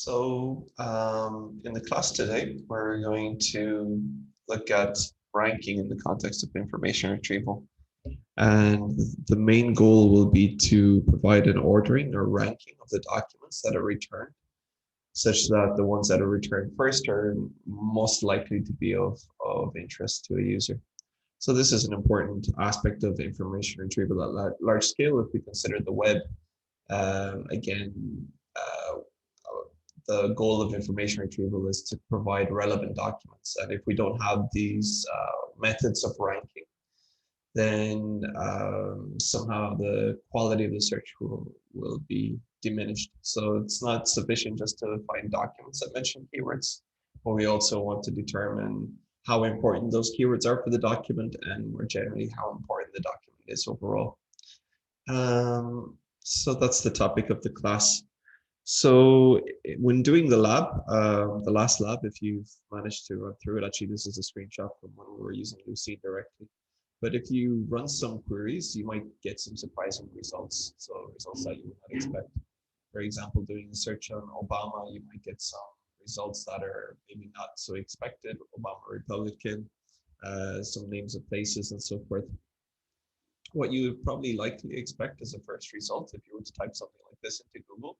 In the class today, we're going to look at ranking in the context of information retrieval. And the main goal will be to provide an ordering or ranking of the documents that are returned, such that the ones that are returned first are most likely to be of interest to a user. So this is an important aspect of information retrieval at large scale if we consider the web. The goal of information retrieval is to provide relevant documents. And if we don't have these methods of ranking, then somehow the quality of the search will be diminished. So it's not sufficient just to find documents that mention keywords, but we also want to determine how important those keywords are for the document and more generally how important the document is overall. So that's the topic of the class. So when doing the lab, the last lab, if you've managed to run through it, actually this is a screenshot from when we were using Lucene directly. But if you run some queries, you might get some surprising results. So results that you would not expect. For example, doing a search on Obama, you might get some results that are maybe not so expected. Obama Republican, some names of places and so forth. What you would probably likely expect as a first result, if you were to type something like this into Google,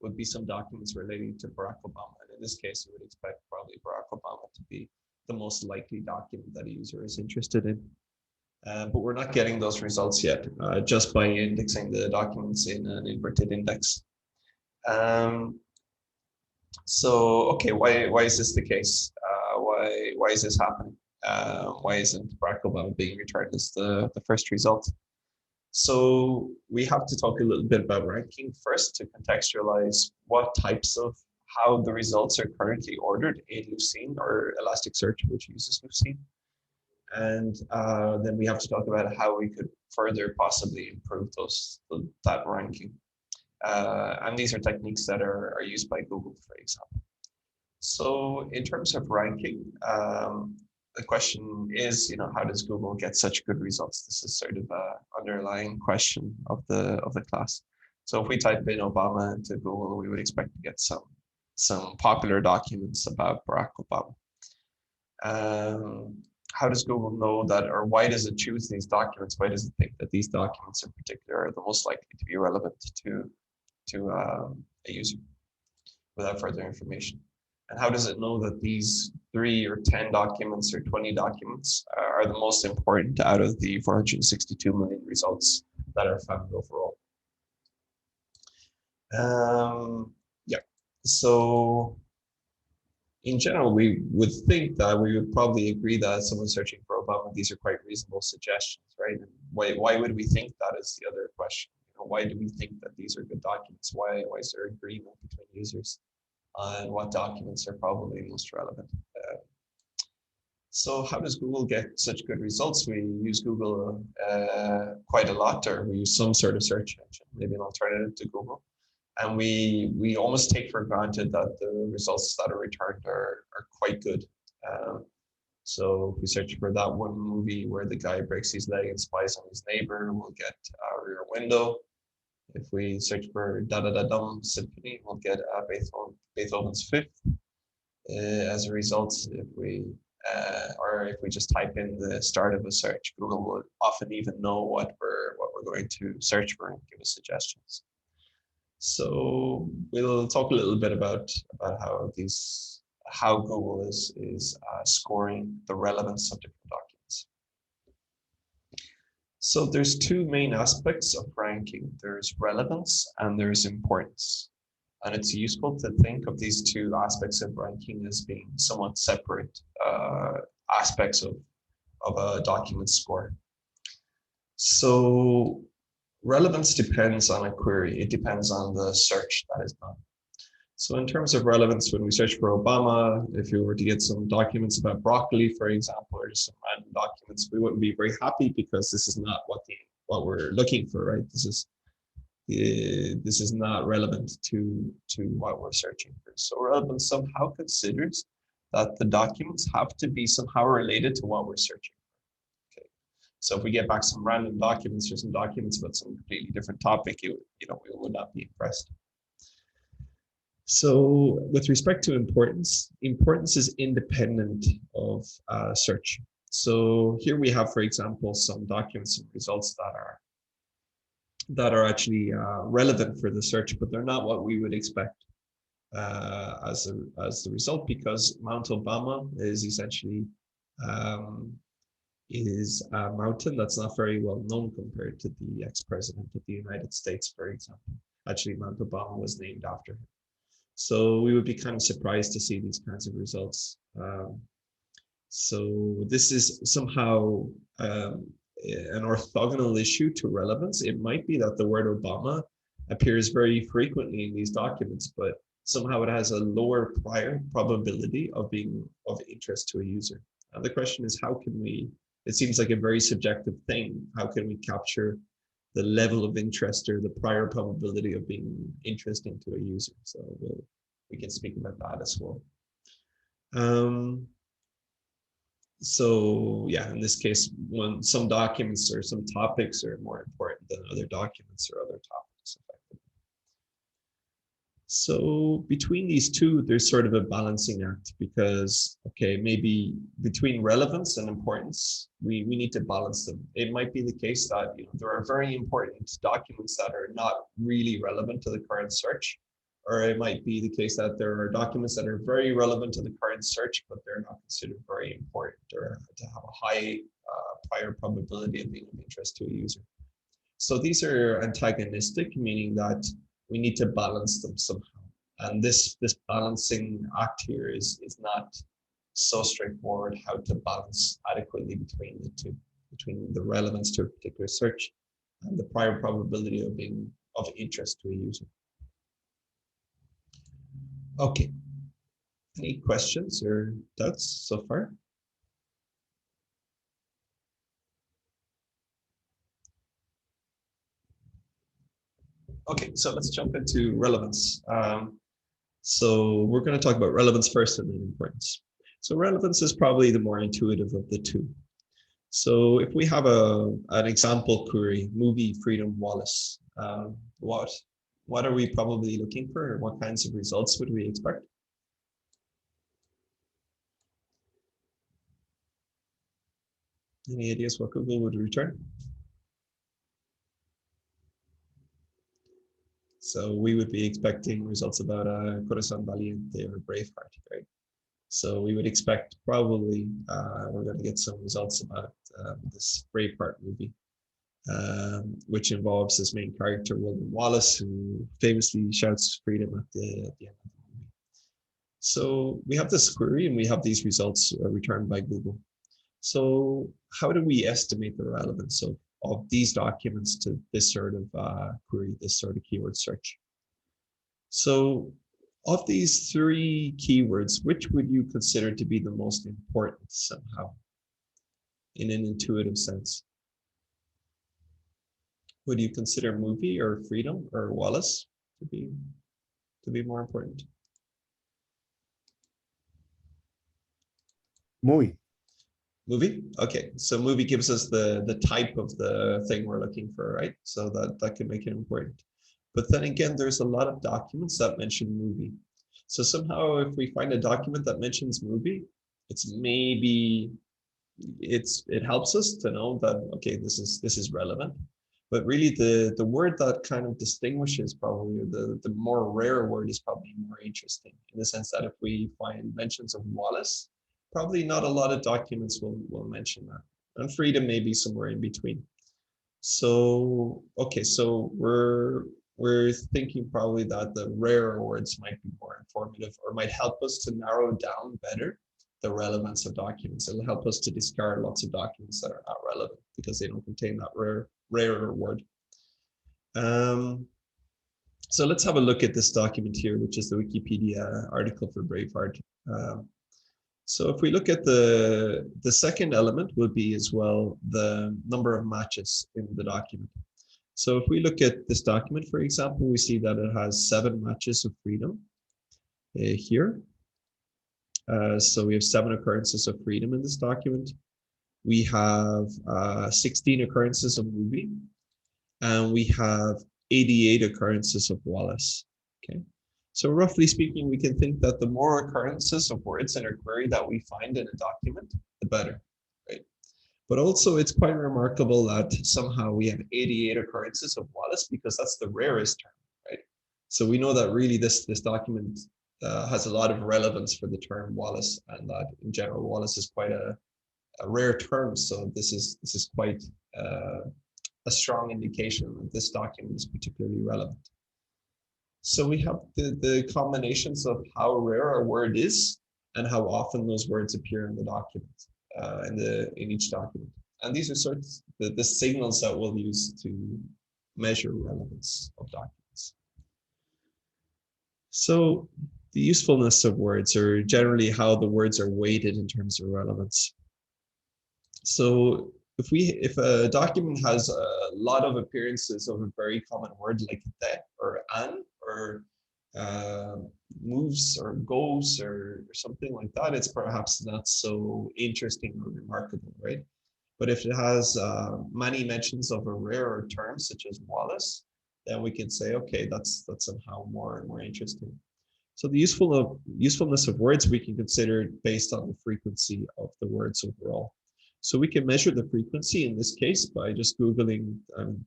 would be some documents relating to Barack Obama. And in this case, you would expect probably Barack Obama to be the most likely document that a user is interested in. But we're not getting those results yet, just by indexing the documents in an inverted index. Okay, why is this the case? Why is this happening? Why isn't Barack Obama being returned as the first result? So we have to talk a little bit about ranking first to contextualize what types of how the results are currently ordered in Lucene or Elasticsearch, which uses Lucene. And then we have to talk about how we could further possibly improve that ranking. And these are techniques that are used by Google, for example. So in terms of ranking, the question is, how does Google get such good results? This is sort of an underlying question of the class. So if we type in Obama into Google, we would expect to get some popular documents about Barack Obama. How does Google know that, or why does it choose these documents? Why does it think that these documents in particular are the most likely to be relevant to a user without further information? And how does it know that these 3 or 10 documents or 20 documents are the most important out of the 462 million results that are found overall? So in general, we would think that we would probably agree that someone searching for Obama, these are quite reasonable suggestions, right? And why would we think that is the other question? Why do we think that these are good documents? Why is there agreement between users on what documents are probably most relevant? So how does Google get such good results? We use Google quite a lot, or we use some sort of search engine, maybe an alternative to Google. And we almost take for granted that the results that are returned are quite good. So if we search for that one movie where the guy breaks his leg and spies on his neighbor, we'll get Rear Window. If we search for Da Da Da Dum Symphony, we'll get Beethoven's Fifth. As a result, if we just type in the start of a search, Google will often even know what we're going to search for and give us suggestions. So we'll talk a little bit about how Google is scoring the relevance of different documents. So there's 2 main aspects of ranking. There's relevance and there's importance. And it's useful to think of these 2 aspects of ranking as being somewhat separate aspects of a document score. So relevance depends on a query. It depends on the search that is done. So in terms of relevance, when we search for Obama, if you were to get some documents about broccoli, for example, or just some random documents, we wouldn't be very happy because this is not what we're looking for, right? This is not relevant to what we're searching for. So relevance somehow considers that the documents have to be somehow related to what we're searching for. Okay. So if we get back some random documents or some documents about some completely different topic, we would not be impressed. So with respect to importance, importance is independent of search. So here we have, for example, some documents and results that are actually relevant for the search, but they're not what we would expect as the result, because Mount Obama is essentially is a mountain that's not very well known compared to the ex-president of the United States, for example. Actually, Mount Obama was named after him. So we would be kind of surprised to see these kinds of results. So this is somehow an orthogonal issue to relevance. It might be that the word Obama appears very frequently in these documents, but somehow it has a lower prior probability of being of interest to a user. And the question is, how can we, it seems like a very subjective thing, how can we capture the level of interest or the prior probability of being interesting to a user? So we can speak about that as well. So yeah, in this case, when some documents or some topics are more important than other documents or other topics. So between these two, there's sort of a balancing act, because, okay, maybe between relevance and importance, we need to balance them. It might be the case that, you know, there are very important documents that are not really relevant to the current search, or it might be the case that there are documents that are very relevant to the current search, but they're not considered very important or to have a high prior probability of being of interest to a user. So these are antagonistic, meaning that we need to balance them somehow. And this balancing act here is not so straightforward, how to balance adequately between the two, between the relevance to a particular search and the prior probability of being of interest to a user. Okay, any questions or doubts so far? Okay, so let's jump into relevance. So we're going to talk about relevance first and then importance. So relevance is probably the more intuitive of the two. So if we have an example query, movie Freedom Wallace, what are we probably looking for? What kinds of results would we expect? Any ideas what Google would return? So we would be expecting results about Corazón Valiente or Braveheart, right? So we would expect probably we're going to get some results about this Braveheart movie, which involves this main character, William Wallace, who famously shouts freedom at the end of the movie. So we have this query and we have these results returned by Google. So how do we estimate the relevance of these documents to this sort of query, this sort of keyword search? So of these three keywords, which would you consider to be the most important somehow in an intuitive sense? Would you consider movie or freedom or Wallace to be more important? Movie. Movie? Okay, so movie gives us the type of the thing we're looking for, right? So that could make it important. But then again, there's a lot of documents that mention movie. So somehow if we find a document that mentions movie, it's maybe it helps us to know that, okay, this is relevant. But really the word that kind of distinguishes probably, the more rare word is probably more interesting, in the sense that if we find mentions of Wallace, probably not a lot of documents will mention that. And freedom may be somewhere in between. So, okay, so we're thinking probably that the rarer words might be more informative or might help us to narrow down better the relevance of documents. It'll help us to discard lots of documents that are not relevant because they don't contain that rarer word. So let's have a look at this document here, which is the Wikipedia article for Braveheart. So if we look at the second element will be as well the number of matches in the document. So if we look at this document, for example, we see that it has 7 matches of freedom here. So we have 7 occurrences of freedom in this document. We have 16 occurrences of movie, and we have 88 occurrences of Wallace. Okay, So roughly speaking, we can think that the more occurrences of words in a query that we find in a document, the better, right? But also it's quite remarkable that somehow we have 88 occurrences of Wallace because that's the rarest term, right? So we know that really this document has a lot of relevance for the term Wallace, and that in general Wallace is quite a rare term. So this is quite a strong indication that this document is particularly relevant. So we have the combinations of how rare a word is and how often those words appear in the document, in each document. And these are sorts of the signals that we'll use to measure relevance of documents. So the usefulness of words, or generally how the words are weighted in terms of relevance. So if a document has a lot of appearances of a very common word like the or an or moves or goes or something like that, it's perhaps not so interesting or remarkable, right? But if it has many mentions of a rarer term such as Wallace, then we can say, okay, that's somehow more interesting. So the usefulness of words we can consider based on the frequency of the words overall. So we can measure the frequency in this case by just Googling,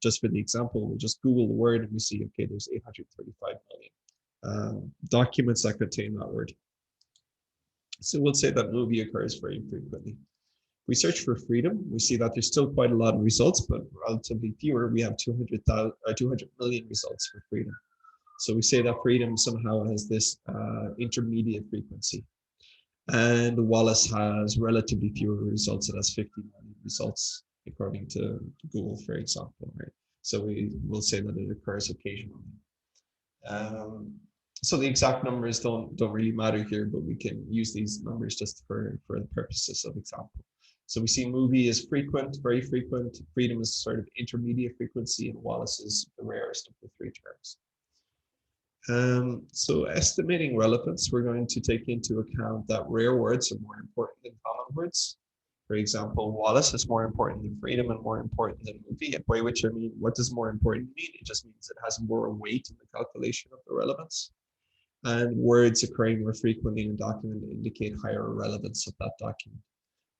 just for the example, we'll just Google the word and we see, okay, there's 835 million documents that contain that word. So we'll say that movie occurs very infrequently. We search for freedom, we see that there's still quite a lot of results, but relatively fewer. We have 200 million results for freedom. So we say that freedom somehow has this intermediate frequency. And Wallace has relatively fewer results. It has 50 million results, according to Google, for example, right? So we will say that it occurs occasionally. So the exact numbers don't really matter here, but we can use these numbers just for the purposes of example. So we see movie is frequent, very frequent. Freedom is sort of intermediate frequency, and Wallace is the rarest of the three terms. So estimating relevance, we're going to take into account that rare words are more important than common words. For example, Wallace is more important than freedom and more important than movie. By which I mean, what does more important mean? It just means it has more weight in the calculation of the relevance. And words occurring more frequently in a document indicate higher relevance of that document.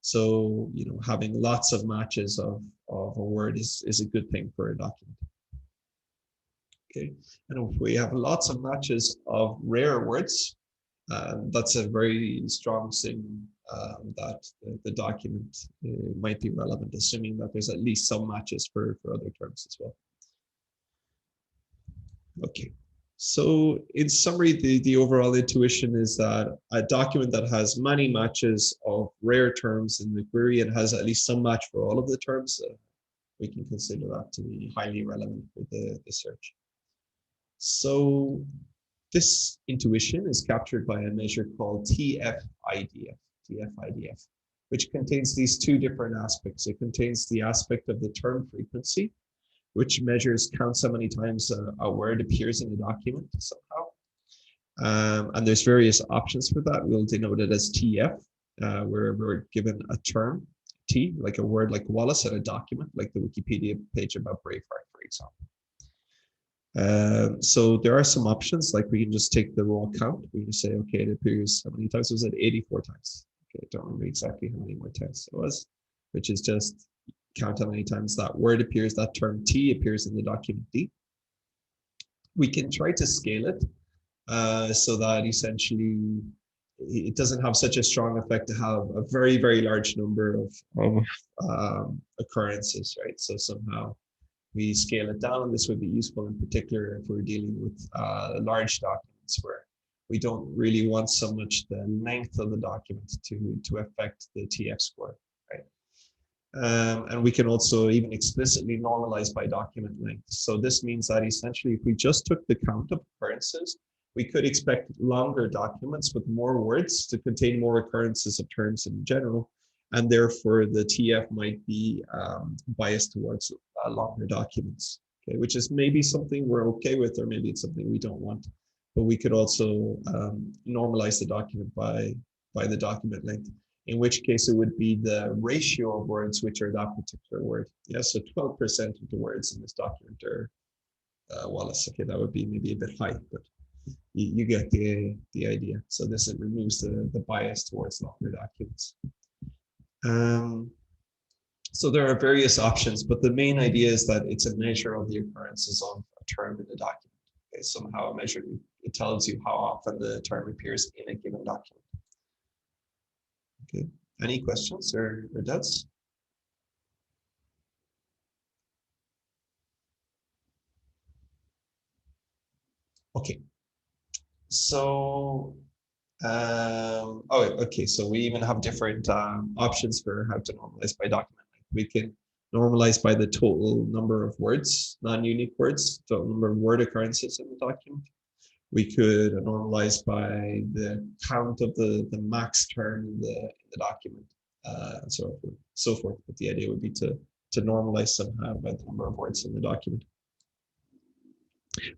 So, you know, having lots of matches of a word is a good thing for a document. Okay, and if we have lots of matches of rare words, that's a very strong signal that the document might be relevant, assuming that there's at least some matches for other terms as well. Okay, so in summary, the overall intuition is that a document that has many matches of rare terms in the query and has at least some match for all of the terms, we can consider that to be highly relevant for the search. So this intuition is captured by a measure called TF-IDF, which contains these two different aspects. It contains the aspect of the term frequency, which counts how many times a word appears in a document somehow. And there's various options for that. We'll denote it as TF, where we're given a term, T, like a word like Wallace, and a document, like the Wikipedia page about Braveheart, for example. So there are some options, like we can just take the raw count. We can say, okay, it appears, how many times was it? 84 times. Okay, I don't remember exactly how many more times it was, which is just count how many times that word appears, that term T appears in the document D. We can try to scale it so that essentially it doesn't have such a strong effect to have a very, very large number of occurrences, right? So somehow we scale it down. This would be useful in particular if we're dealing with large documents where we don't really want so much the length of the document to affect the TF score, right? And we can also even explicitly normalize by document length. So this means that essentially if we just took the count of occurrences, we could expect longer documents with more words to contain more occurrences of terms in general. And therefore the TF might be biased towards longer documents, okay, which is maybe something we're okay with, or maybe it's something we don't want. But we could also normalize the document by the document length, in which case it would be the ratio of words which are that particular word. Yeah, so 12% of the words in this document are Wallace. Okay, that would be maybe a bit high, but you get the idea. So this removes the bias towards longer documents. So there are various options, but the main idea is that it's a measure of the occurrences of a term in a document. Okay, somehow a measure, it tells you how often the term appears in a given document. Okay, any questions or doubts? Okay, so okay. So we even have different options for how to normalize by document. We can normalize by the total number of words, non-unique words, total number of word occurrences in the document. We could normalize by the count of the max term in the document, so forth. But the idea would be to normalize somehow by the number of words in the document.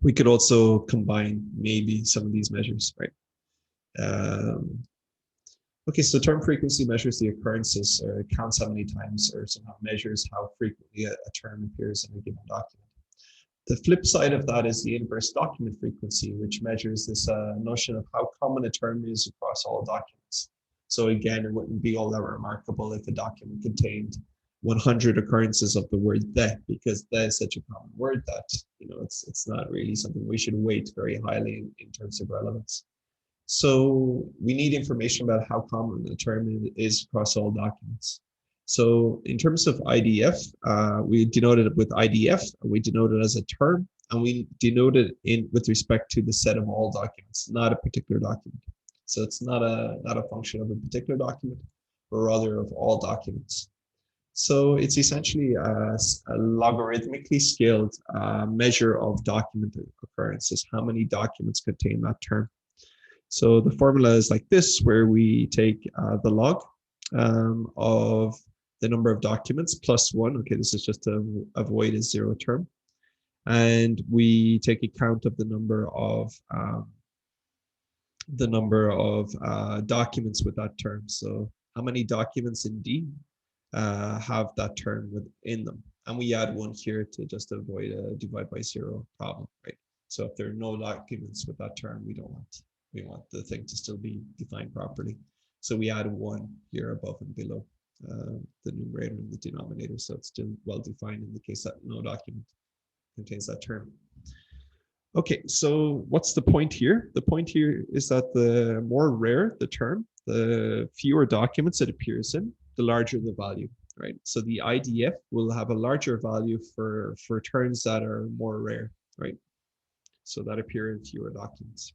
We could also combine maybe some of these measures, right? Okay, so term frequency measures the occurrences or counts how many times or somehow measures how frequently a term appears in a given document. The flip side of that is the inverse document frequency, which measures this notion of how common a term is across all documents. So again, it wouldn't be all that remarkable if a document contained 100 occurrences of the word "the," because "the" is such a common word that it's not really something we should weight very highly in terms of relevance. So we need information about how common the term is across all documents. So in terms of IDF, we denote it with IDF, we denote it as a term, and we denote it with respect to the set of all documents, not a particular document. So it's not a function of a particular document, but rather of all documents. So it's essentially a logarithmically scaled measure of document occurrences. How many documents contain that term? So the formula is like this, where we take the log of the number of documents plus 1. Okay, this is just to avoid a zero term. And we take account of the number of documents with that term. So how many documents in D have that term within them? And we add 1 here to just avoid a divide by 0 problem, right? So if there are no documents with that term, we want the thing to still be defined properly. So we add 1 here above and below the numerator and the denominator. So it's still well defined in the case that no document contains that term. Okay, so what's the point here? The point here is that the more rare the term, the fewer documents it appears in, the larger the value, right? So the IDF will have a larger value for terms that are more rare, right? So that appear in fewer documents.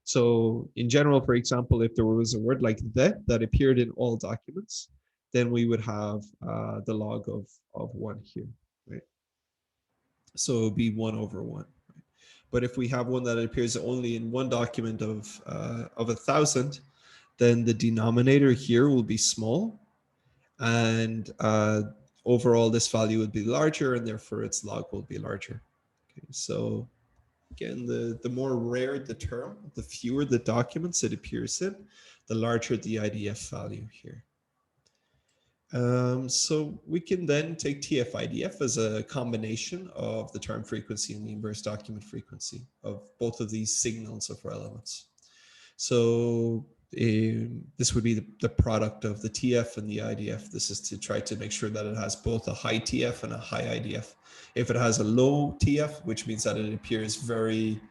So in general, for example, if there was a word like "the" that appeared in all documents, then we would have the log of 1 here, right? So it would be 1 over 1. Right? But if we have one that appears only in one document of 1,000, then the denominator here will be small, and overall this value would be larger, and therefore its log will be larger. Okay, so again, the more rare the term, the fewer the documents it appears in, the larger the IDF value here. So we can then take TF-IDF as a combination of the term frequency and the inverse document frequency of both of these signals of relevance. So this would be the product of the TF and the IDF. This is to try to make sure that it has both a high TF and a high IDF. If it has a low TF, which means that it appears very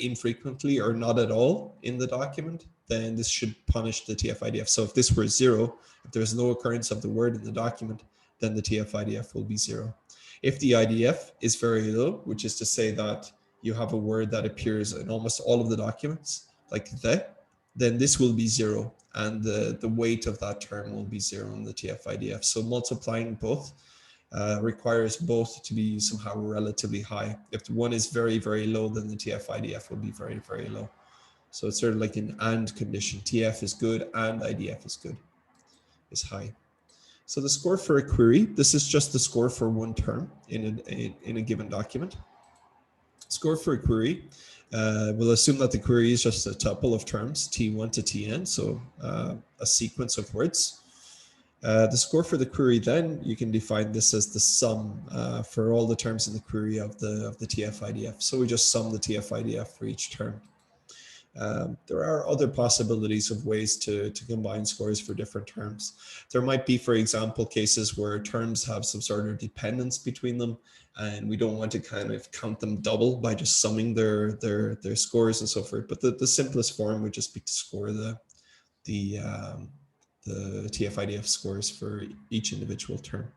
infrequently or not at all in the document, then this should punish the TF-IDF. So if this were 0, if there's no occurrence of the word in the document, then the TF-IDF will be 0. If the IDF is very low, which is to say that you have a word that appears in almost all of the documents, like "the," then this will be 0, and the weight of that term will be 0 in the TF-IDF. So multiplying both requires both to be somehow relatively high. If one is very, very low, then the TF-IDF will be very, very low. So it's sort of like an and condition. TF is good and IDF is good, is high. So the score for a query, this is just the score for one term in a given document. Score for a query, we'll assume that the query is just a tuple of terms, T1 to Tn, so a sequence of words. The score for the query, then you can define this as the sum for all the terms in the query of the TF-IDF. So we just sum the TF-IDF for each term. There are other possibilities of ways to combine scores for different terms. There might be, for example, cases where terms have some sort of dependence between them, and we don't want to kind of count them double by just summing their scores and so forth. But the simplest form would just be to score the TF-IDF scores for each individual term.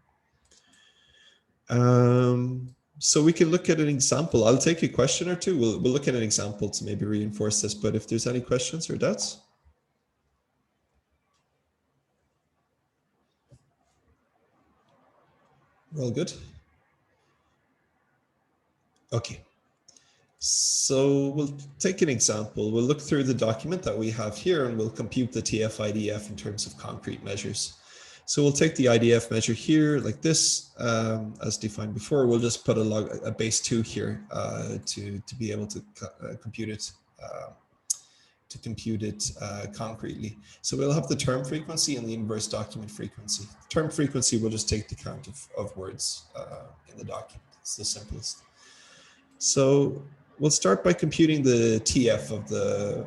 So we can look at an example. I'll take a question or two. We'll look at an example to maybe reinforce this, but if there's any questions or doubts. We're all good? Okay. So we'll take an example. We'll look through the document that we have here and we'll compute the TF-IDF in terms of concrete measures. So we'll take the IDF measure here like this, as defined before. We'll just put a base 2 here to be able to compute it concretely. So we'll have the term frequency and the inverse document frequency. Term frequency will just take the count of words in the document. It's the simplest. So we'll start by computing the TF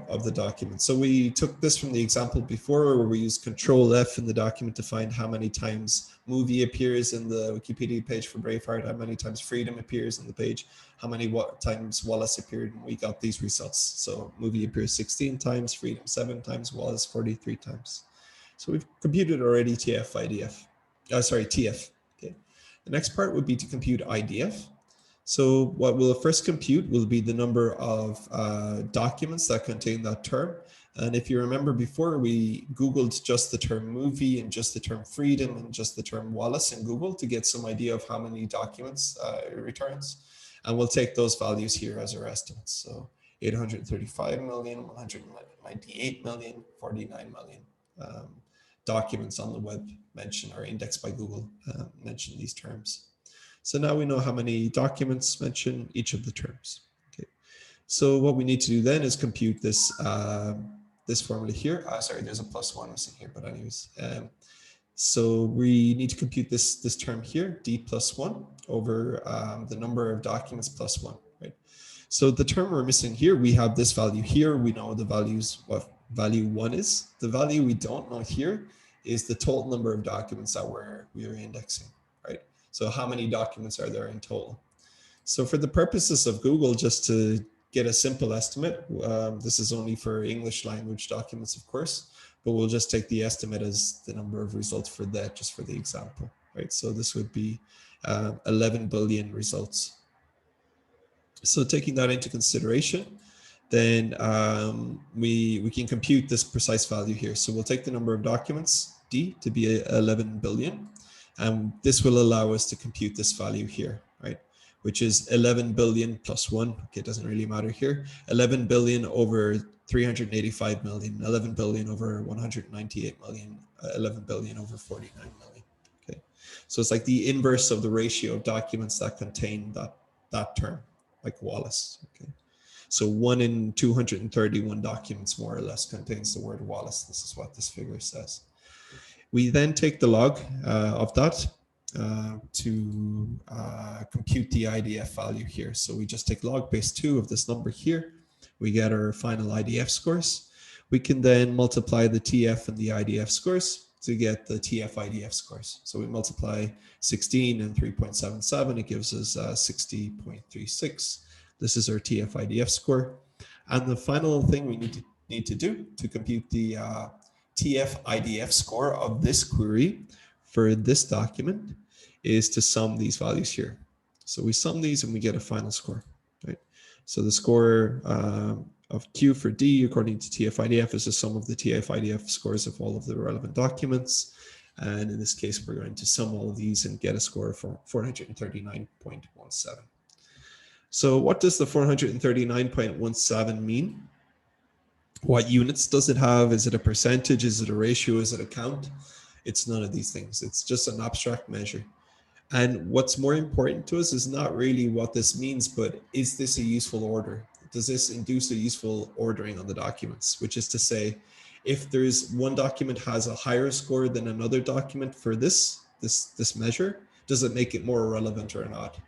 of the document. So we took this from the example before where we used Control F in the document to find how many times movie appears in the Wikipedia page for Braveheart, how many times freedom appears in the page, how many times Wallace appeared, and we got these results. So movie appears 16 times, freedom 7 times, Wallace 43 times. So we've computed already TF-IDF. TF. Okay. The next part would be to compute IDF. So what we'll first compute will be the number of documents that contain that term. And if you remember before, we Googled just the term movie and just the term freedom and just the term Wallace in Google to get some idea of how many documents it returns. And we'll take those values here as our estimates. So 835 million, 198 million, 49 million documents on the web mention or indexed by Google mention these terms. So now we know how many documents mention each of the terms. Okay. So what we need to do then is compute this this formula here. Sorry, there's a +1 missing here, but anyways. So we need to compute this term here, d plus 1, over the number of documents plus 1. Right. So the term we're missing here, we have this value here. We know the values, what value 1 is. The value we don't know here is the total number of documents that we are indexing. Right. So how many documents are there in total? So for the purposes of Google, just to get a simple estimate, this is only for English language documents, of course, but we'll just take the estimate as the number of results for that, just for the example, right? So this would be 11 billion results. So taking that into consideration, then we can compute this precise value here. So we'll take the number of documents, D, to be 11 billion. And this will allow us to compute this value here, right? Which is 11 billion plus 1. Okay, it doesn't really matter here. 11 billion over 385 million, 11 billion over 198 million, 11 billion over 49 million. Okay, so it's like the inverse of the ratio of documents that contain that term, like Wallace. Okay, so 1 in 231 documents more or less contains the word Wallace. This is what this figure says. We then take the log of that to compute the IDF value here. So we just take log base 2 of this number here. We get our final IDF scores. We can then multiply the TF and the IDF scores to get the TF-IDF scores. So we multiply 16 and 3.77. It gives us 60.36. This is our TF-IDF score. And the final thing we need to do to compute the TF-IDF score of this query for this document is to sum these values here. So we sum these and we get a final score, right? So the score of Q for D according to TF-IDF is the sum of the TF-IDF scores of all of the relevant documents. And in this case, we're going to sum all of these and get a score of 439.17. So what does the 439.17 mean? What units does it have? Is it a percentage? Is it a ratio? Is it a count? It's none of these things. It's just an abstract measure. And what's more important to us is not really what this means, but is this a useful order? Does this induce a useful ordering on the documents? Which is to say, if there's one document has a higher score than another document for this measure, does it make it more relevant or not?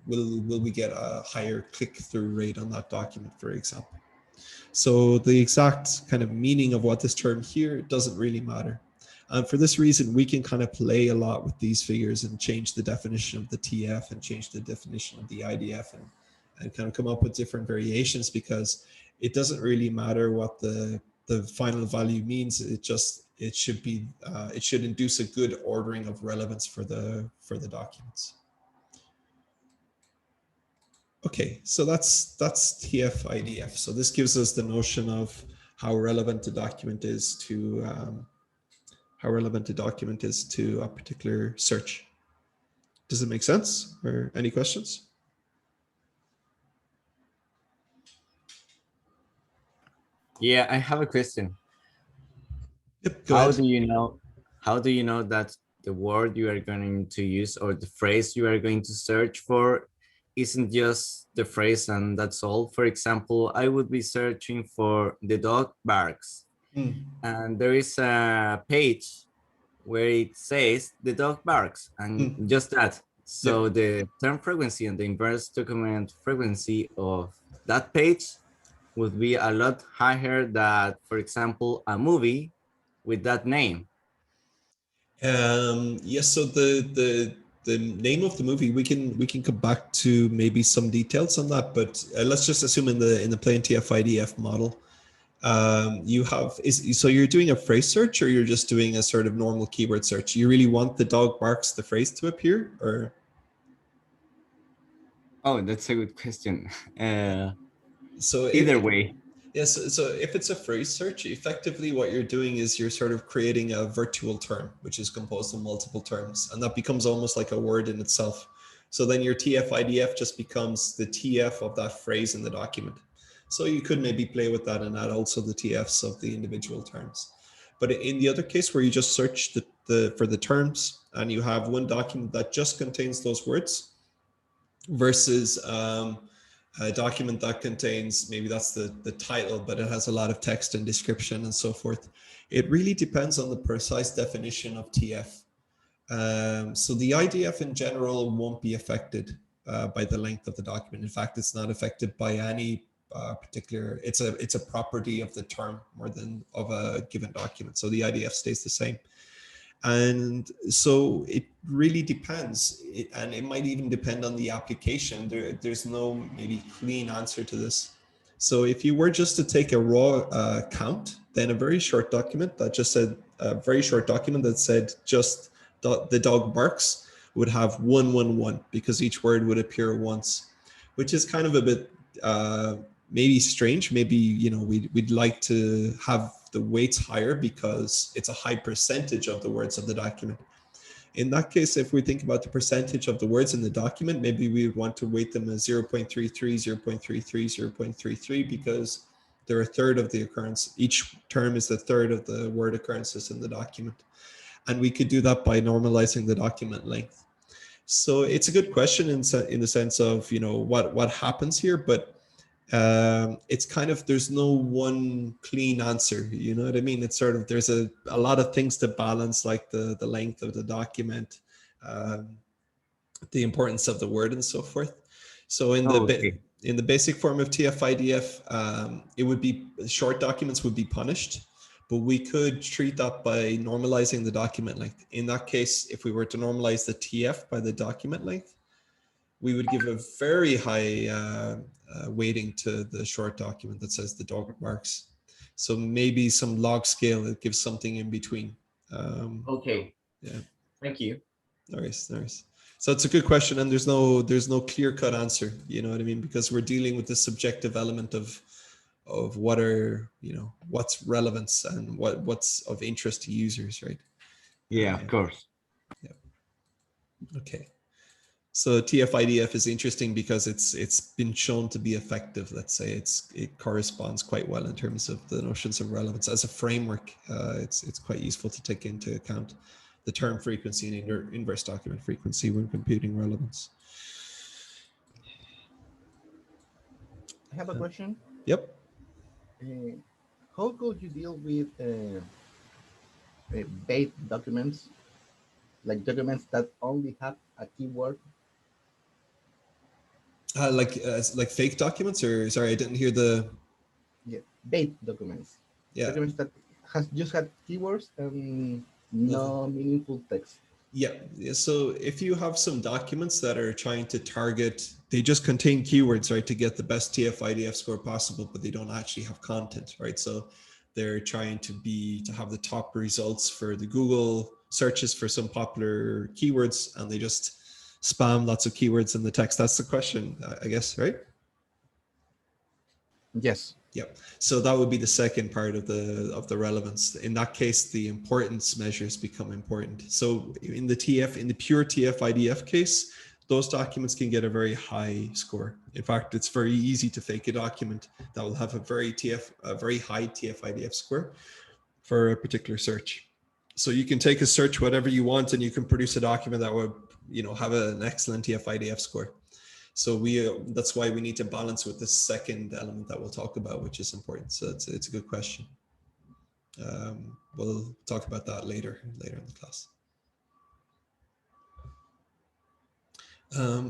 Will we get a higher click-through rate on that document, for example? So the exact kind of meaning of what this term here doesn't really matter. And for this reason, we can kind of play a lot with these figures and change the definition of the TF and change the definition of the IDF and kind of come up with different variations, because it doesn't really matter what the final value means. It should induce a good ordering of relevance for the documents. Okay, so that's TF-IDF. So this gives us the notion of how relevant a document is to a particular search. Does it make sense? Or any questions? Yeah, I have a question. Yep, go ahead. How do you know that the word you are going to use or the phrase you are going to search for isn't just the phrase and that's all? For example, I would be searching for the dog barks, and there is a page where it says the dog barks and just that. So Yep. the term frequency and the inverse document frequency of that page would be a lot higher than, for example, a movie with that name. Yes, so the name of the movie, we can come back to maybe some details on that, but let's just assume in the plain TF-IDF model, so you're doing a phrase search, or you're just doing a sort of normal keyword search? You really want the dog barks the phrase to appear, or? Oh, that's a good question. So either way. Yes, so if it's a phrase search, effectively what you're doing is you're sort of creating a virtual term, which is composed of multiple terms, and that becomes almost like a word in itself. So then your TF-IDF just becomes the TF of that phrase in the document. So you could maybe play with that and add also the TFs of the individual terms. But in the other case where you just search for the terms and you have one document that just contains those words versus a document that contains, maybe that's the title, but it has a lot of text and description and so forth. It really depends on the precise definition of TF. So the IDF in general won't be affected by the length of the document. In fact, it's not affected by any particular, it's a property of the term more than of a given document. So the IDF stays the same. And so it really depends, and it might even depend on the application. There's no maybe clean answer to this. So if you were just to take a raw count, then a very short document that just said, just the dog barks would have 111, because each word would appear once, which is kind of a bit maybe strange. Maybe we'd like to have the weights higher because it's a high percentage of the words of the document. In that case, if we think about the percentage of the words in the document, maybe we would want to weight them as 0.33, 0.33, 0.33, because they're a third of the occurrence. Each term is a third of the word occurrences in the document. And we could do that by normalizing the document length. So it's a good question in the sense of, what happens here, but it's kind of, there's no one clean answer, you know what I mean? It's sort of, there's a lot of things to balance, like the length of the document, the importance of the word and so forth. So in the basic form of TF-IDF, it would be, short documents would be punished, but we could treat that by normalizing the document length. In that case, if we were to normalize the TF by the document length, we would give a very high weighting to the short document that says the dog barks. So maybe some log scale that gives something in between. Okay. Yeah. Thank you. Nice. So it's a good question, and there's no clear-cut answer. You know what I mean? Because we're dealing with the subjective element of what are, what's relevance and what's of interest to users, right? Yeah, of course. Yeah. Okay. So TF-IDF is interesting because it's been shown to be effective. Let's say it corresponds quite well in terms of the notions of relevance as a framework. It's quite useful to take into account the term frequency and inverse document frequency when computing relevance. I have a question. Yep. how could you deal with bait documents, like documents that only have a keyword? Like fake documents, or sorry, I didn't hear the. Yeah, bait documents, Yeah, documents that has just had keywords and nothing. no meaningful text. Yeah, yeah. So if you have some documents that are trying to target, they just contain keywords, right, to get the best TF-IDF score possible, but they don't actually have content, right? So they're trying to have the top results for the Google searches for some popular keywords, and they just spam lots of keywords in the text. That's the question, I guess, right? Yes. Yeah. So that would be the second part of the relevance. In that case, the importance measures become important. So in the pure TF-IDF case, those documents can get a very high score. In fact, it's very easy to fake a document that will have a very high TF-IDF score for a particular search. So you can take a search whatever you want, and you can produce a document that would, have an excellent TF-IDF score. So that's why we need to balance with the second element that we'll talk about, which is important. So it's a good question. We'll talk about that later in the class.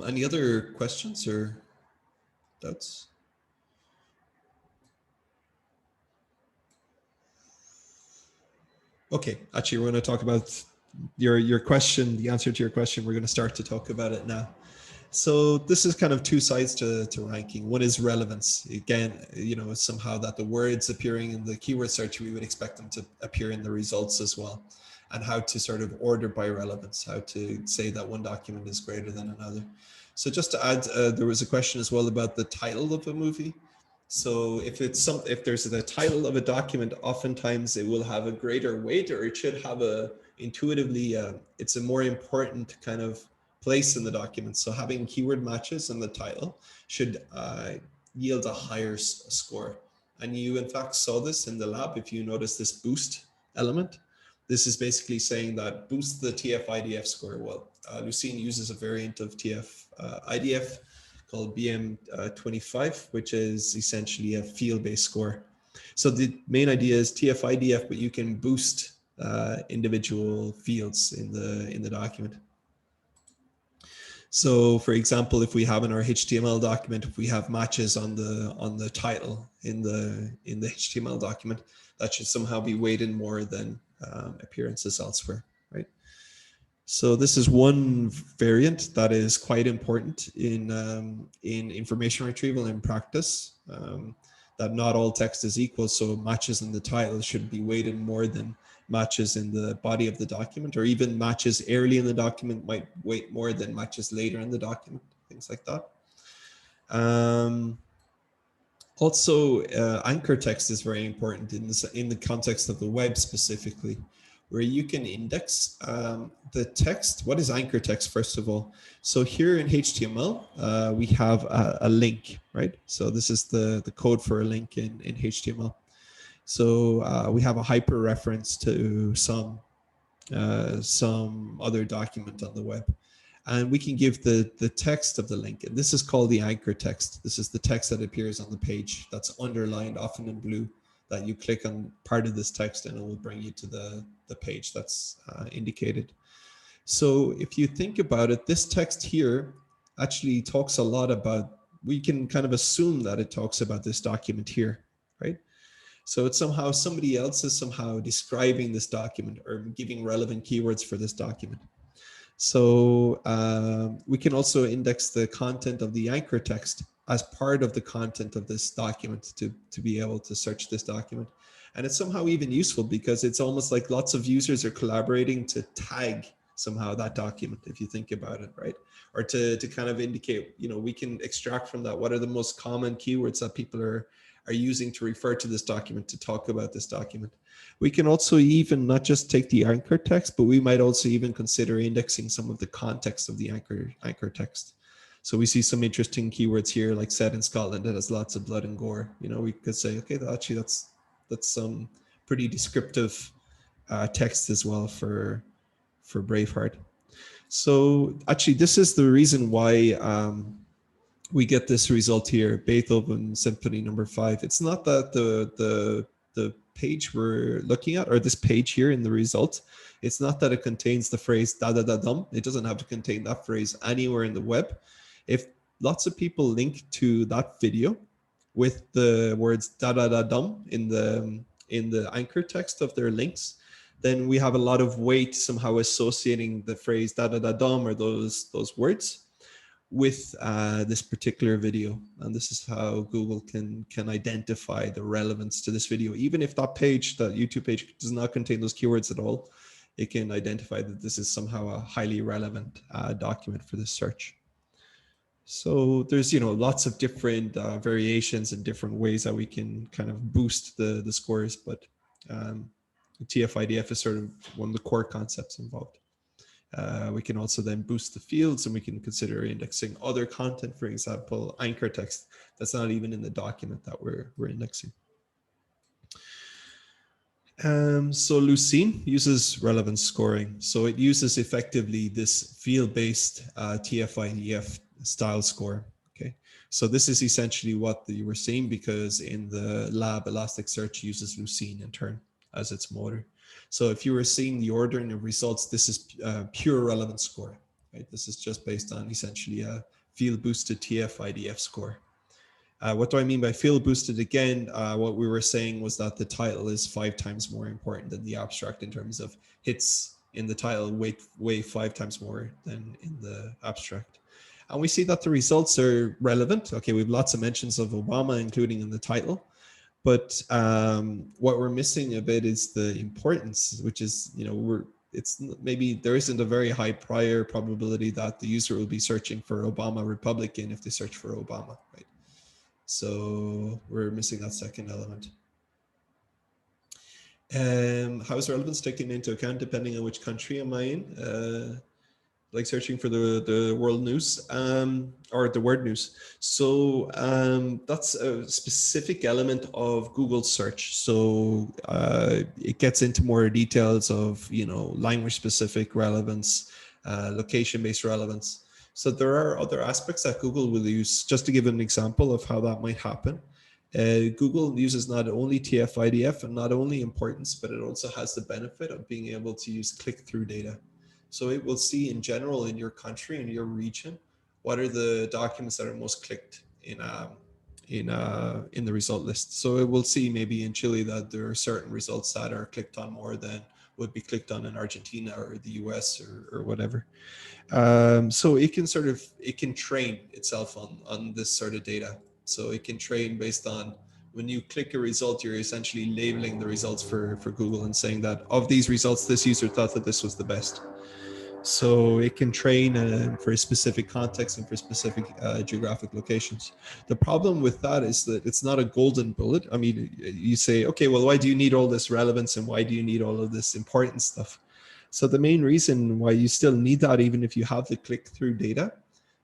Any other questions or doubts? Okay, actually, we're going to talk about your question, the answer to your question. We're going to start to talk about it now. So this is kind of two sides to ranking. One is relevance. Again, somehow that the words appearing in the keyword search, we would expect them to appear in the results as well. And how to sort of order by relevance, how to say that one document is greater than another. So just to add, there was a question as well about the title of a movie. So if there's the title of a document, oftentimes it will have a greater weight, or it should have intuitively, it's a more important kind of place in the document. So having keyword matches in the title should yield a higher score. And you in fact saw this in the lab. If you notice this boost element, this is basically saying that boost the TF-IDF score. Well, Lucene uses a variant of TF-IDF called BM25, which is essentially a field-based score. So the main idea is TF-IDF, but you can boost individual fields in the document. So for example, if we have in our HTML document, if we have matches on the title in the HTML document, that should somehow be weighted more than appearances elsewhere, right? So this is one variant that is quite important in information retrieval in practice, that not all text is equal. So matches in the title should be weighted more than matches in the body of the document, or even matches early in the document might weight more than matches later in the document, things like that. Also, anchor text is very important in the context of the web specifically, where you can index the text. What is anchor text, first of all? So here in HTML, we have a link, right? So this is the code for a link in HTML. So we have a hyper reference to some other document on the web, and we can give the text of the link, and this is called the anchor text. This is the text that appears on the page that's underlined, often in blue, that you click on part of this text and it will bring you to the page that's indicated. So if you think about it, this text here actually talks a lot about, we can kind of assume that it talks about this document here, right? So it's somehow somebody else is somehow describing this document or giving relevant keywords for this document. So we can also index the content of the anchor text as part of the content of this document to be able to search this document. And it's somehow even useful because it's almost like lots of users are collaborating to tag somehow that document, if you think about it, right? Or to kind of indicate, we can extract from that what are the most common keywords that people are using to refer to this document, to talk about this document. We can also even not just take the anchor text, but we might also even consider indexing some of the context of the anchor text. So we see some interesting keywords here, like set in Scotland, that has lots of blood and gore. We could say, okay, actually that's some pretty descriptive text as well for Braveheart. So actually, this is the reason why we get this result here, Beethoven Symphony No. 5. It's not that the the page we're looking at, or this page here in the result, it's not that it contains the phrase da da da dum. It doesn't have to contain that phrase anywhere in the web. If lots of people link to that video with the words da da da dum in the anchor text of their links, then we have a lot of weight somehow associating the phrase da da da dum or those words with this particular video. And this is how Google can identify the relevance to this video. Even if that page, that YouTube page, does not contain those keywords at all, it can identify that this is somehow a highly relevant document for this search. So there's, lots of different variations and different ways that we can kind of boost the scores, but TF-IDF is sort of one of the core concepts involved. We can also then boost the fields, and we can consider indexing other content, for example, anchor text that's not even in the document that we're indexing. So Lucene uses relevance scoring. So it uses effectively this field-based TF-IDF style score. Okay, so this is essentially what you were seeing, because in the lab, Elasticsearch uses Lucene in turn as its motor. So if you were seeing the ordering of results, this is pure relevance score, right? This is just based on essentially a field boosted TF-IDF score. What do I mean by field boosted? Again, what we were saying was that the title is 5 times more important than the abstract in terms of hits in the title, weigh 5 times more than in the abstract. And we see that the results are relevant. Okay, we have lots of mentions of Obama, including in the title. But what we're missing a bit is the importance, which is, it's maybe there isn't a very high prior probability that the user will be searching for Obama Republican if they search for Obama, right? So we're missing that second element. How is relevance taken into account depending on which country am I in? Like searching for the world news or the word news. So that's a specific element of Google search. So it gets into more details of, language specific relevance, location-based relevance. So there are other aspects that Google will use. Just to give an example of how that might happen. Google uses not only TF-IDF and not only importance, but it also has the benefit of being able to use click-through data. So it will see in general in your country, in your region, what are the documents that are most clicked in the result list. So it will see maybe in Chile that there are certain results that are clicked on more than would be clicked on in Argentina or the US or whatever. So it can train itself on this sort of data. So it can train based on when you click a result, you're essentially labeling the results for Google and saying that of these results, this user thought that this was the best. So it can train for a specific context and for specific geographic locations. The problem with that is that it's not a golden bullet. I mean, you say, okay, well, why do you need all this relevance and why do you need all of this important stuff? So the main reason why you still need that, even if you have the click-through data,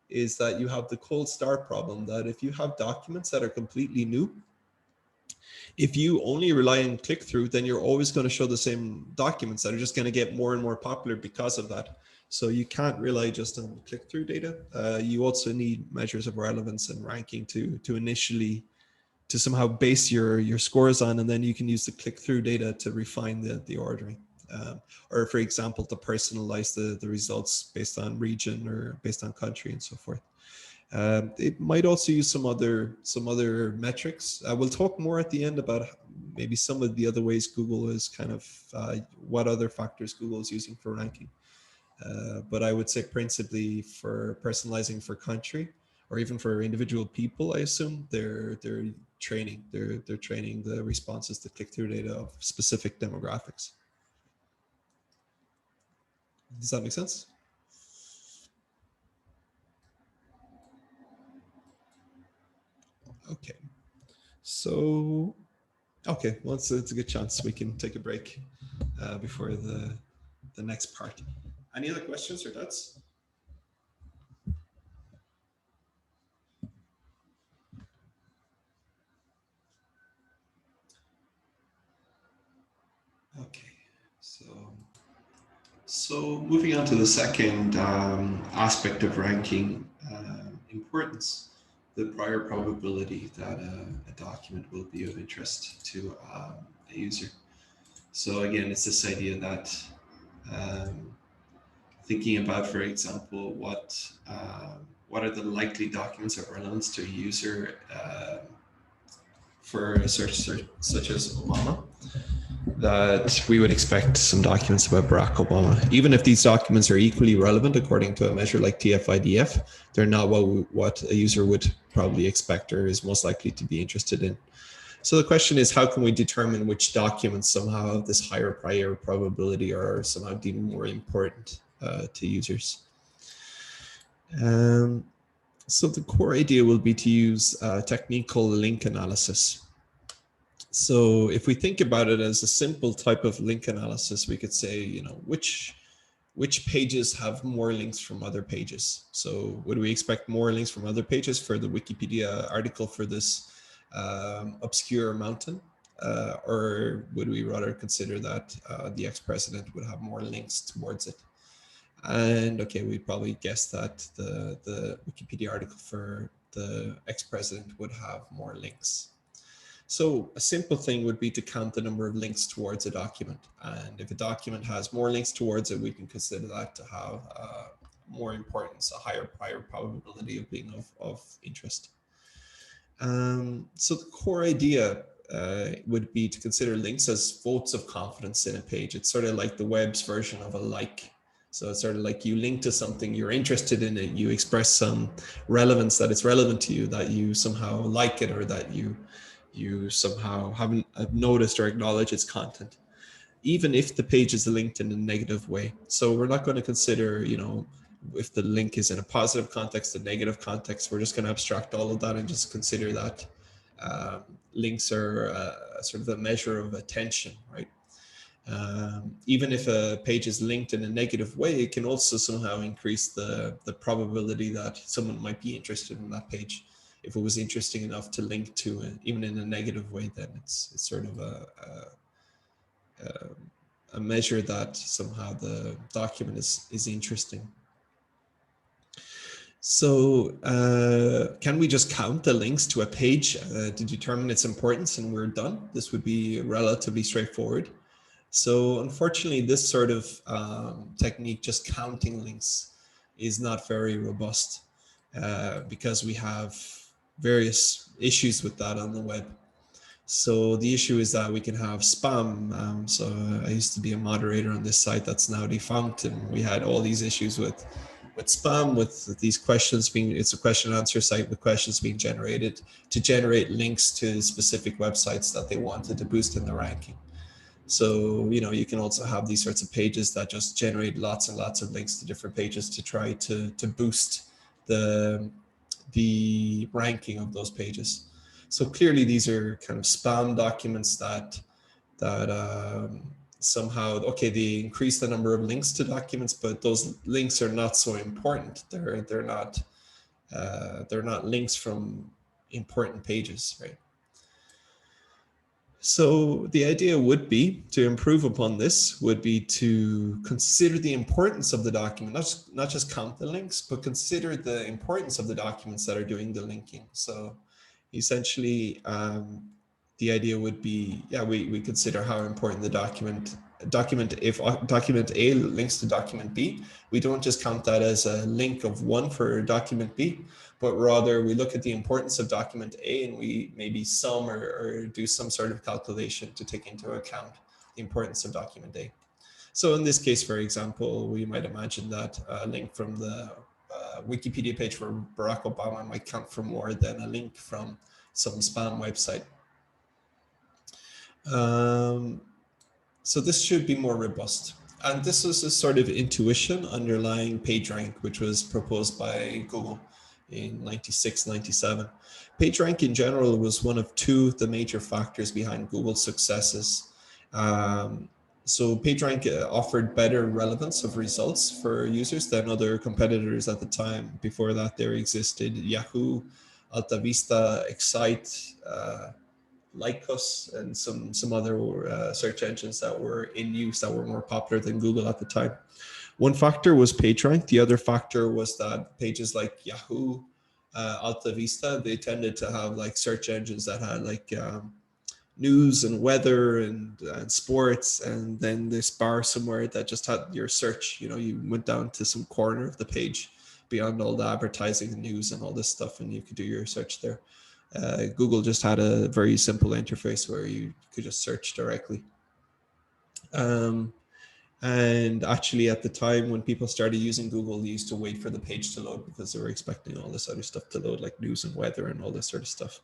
is that you have the cold start problem, that if you have documents that are completely new, if you only rely on click-through, then you're always going to show the same documents that are just going to get more and more popular because of that. So you can't rely just on click-through data. You also need measures of relevance and ranking to somehow base your scores on, and then you can use the click-through data to refine the ordering. Or for example, to personalize the results based on region or based on country and so forth. It might also use some other metrics. We'll talk more at the end about maybe some of the other ways Google is kind of, what other factors Google is using for ranking. But I would say principally for personalizing for country or even for individual people, I assume they're training the responses to click-through data of specific demographics. Does that make sense? Okay, so, okay, well, it's a good chance we can take a break before the next part. Any other questions or thoughts? Okay, so moving on to the second aspect of ranking, importance, the prior probability that a document will be of interest to a user. So again, it's this idea that thinking about, for example, what are the likely documents of relevance to a user for a search such as Obama, that we would expect some documents about Barack Obama. Even if these documents are equally relevant according to a measure like TF-IDF, they're not what a user would probably expect or is most likely to be interested in. So the question is, how can we determine which documents somehow have this higher prior probability or are somehow deemed more important to users? So the core idea will be to use a technique called link analysis. So if we think about it as a simple type of link analysis, we could say, you know, which pages have more links from other pages. So would we expect more links from other pages for the Wikipedia article for this obscure mountain? Or would we rather consider that the ex-president would have more links towards it? And okay, we probably guess that the Wikipedia article for the ex-president would have more links. So a simple thing would be to count the number of links towards a document. And if a document has more links towards it, we can consider that to have more importance, a higher prior probability of being of interest. So the core idea would be to consider links as votes of confidence in a page. It's sort of like the web's version of a like. So it's sort of like you link to something, you're interested in it, you express some relevance that it's relevant to you, that you somehow like it, or that you somehow haven't noticed or acknowledged its content, even if the page is linked in a negative way. So we're not going to consider, you know, if the link is in a positive context, a negative context. We're just going to abstract all of that and just consider that links are sort of a measure of attention, right? Even if a page is linked in a negative way, it can also somehow increase the probability that someone might be interested in that page. If it was interesting enough to link to it, even in a negative way, then it's sort of a measure that somehow the document is interesting. So can we just count the links to a page to determine its importance and we're done? This would be relatively straightforward. So unfortunately, this sort of technique, just counting links, is not very robust because we have various issues with that on the web. So the issue is that we can have spam. So I used to be a moderator on this site that's now defunct, and we had all these issues with spam, with these questions being, it's a question and answer site with questions being generated to generate links to specific websites that they wanted to boost in the ranking. So, you know, you can also have these sorts of pages that just generate lots and lots of links to different pages to try to boost the ranking of those pages. So clearly these are kind of spam documents that somehow, okay, they increase the number of links to documents, but those links are not so important. They're not links from important pages, right? So the idea would be to improve upon this, would be to consider the importance of the document, not just count the links, but consider the importance of the documents that are doing the linking. So essentially, the idea would be, yeah, we consider how important the document, if document A links to document B, we don't just count that as a link of 1 for document B, but rather we look at the importance of document A and we maybe sum or do some sort of calculation to take into account the importance of document A. So in this case, for example, we might imagine that a link from the Wikipedia page for Barack Obama might count for more than a link from some spam website. So this should be more robust. And this is a sort of intuition underlying PageRank, which was proposed by Google in 96, 97. PageRank in general was one of 2 of the major factors behind Google's successes. So PageRank offered better relevance of results for users than other competitors at the time. Before that, there existed Yahoo, AltaVista, Excite, Lycos, and some other search engines that were in use that were more popular than Google at the time. One factor was PageRank. The other factor was that pages like Yahoo, AltaVista, they tended to have like search engines that had like news and weather and sports, and then this bar somewhere that just had your search. You know, you went down to some corner of the page beyond all the advertising and news and all this stuff, and you could do your search there. Google just had a very simple interface where you could just search directly. And actually, at the time when people started using Google, they used to wait for the page to load because they were expecting all this other stuff to load, like news and weather and all this sort of stuff.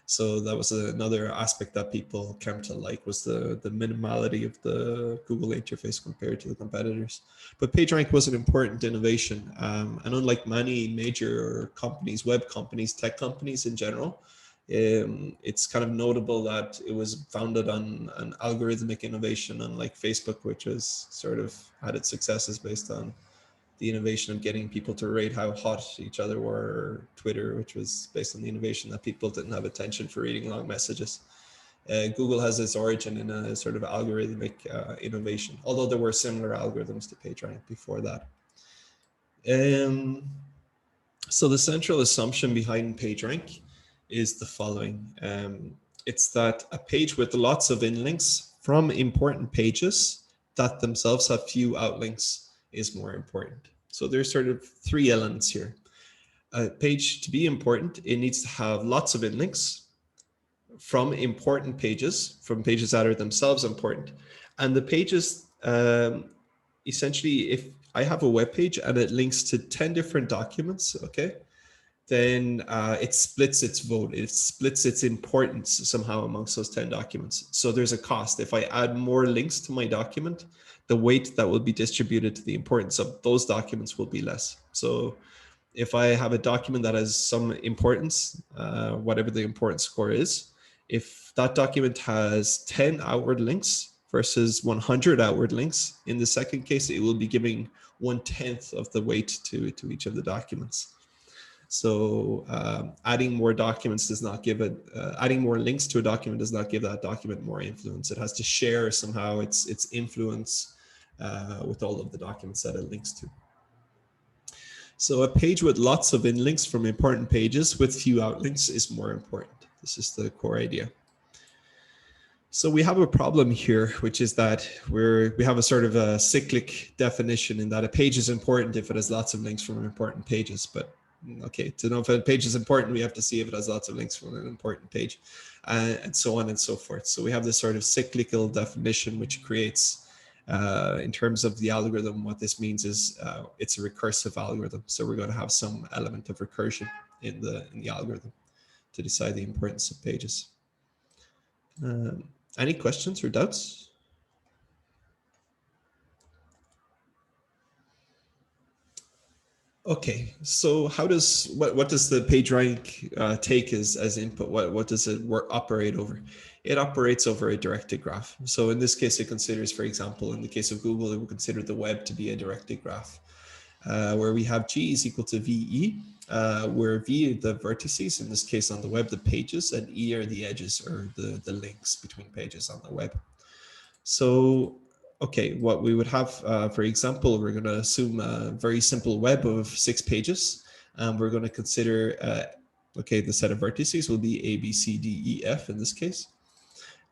So that was another aspect that people came to like, was the minimality of the Google interface compared to the competitors. But PageRank was an important innovation. And unlike many major companies, web companies, tech companies in general, it's kind of notable that it was founded on an algorithmic innovation, unlike Facebook, which was sort of had its successes based on the innovation of getting people to rate how hot each other were, or Twitter, which was based on the innovation that people didn't have attention for reading long messages. Google has its origin in a sort of algorithmic innovation, although there were similar algorithms to PageRank before that. So the central assumption behind PageRank is the following. It's that a page with lots of inlinks from important pages that themselves have few outlinks is more important. So there's sort of three elements here. A page to be important, it needs to have lots of inlinks from important pages, from pages that are themselves important. And the pages, essentially, if I have a web page and it links to 10 different documents, okay, then it splits its vote. It splits its importance somehow amongst those 10 documents. So there's a cost. If I add more links to my document, the weight that will be distributed to the importance of those documents will be less. So if I have a document that has some importance, whatever the importance score is, if that document has 10 outward links versus 100 outward links, in the second case, it will be giving 1/10 of the weight to each of the documents. So adding more documents does not give it, adding more links to a document does not give that document more influence. It has to share somehow its influence with all of the documents that it links to. So a page with lots of inlinks from important pages with few outlinks is more important. This is the core idea. So we have a problem here, which is that we have a sort of a cyclic definition in that a page is important if it has lots of links from important pages. But okay, to know if a page is important, we have to see if it has lots of links from an important page, and so on and so forth. So we have this sort of cyclical definition, which creates, in terms of the algorithm, what this means is it's a recursive algorithm. So we're going to have some element of recursion in the algorithm to decide the importance of pages. Any questions or doubts? Okay, so how does what does the PageRank take as input? What does it operate over? It operates over a directed graph. So in this case, it considers, for example, in the case of Google, it would consider the web to be a directed graph, where we have G is equal to VE, where V are the vertices, in this case on the web, the pages, and E are the edges, or the links between pages on the web. So, okay, what we would have, for example, we're going to assume a very simple web of 6 pages. We're going to consider, okay, the set of vertices will be A, B, C, D, E, F in this case.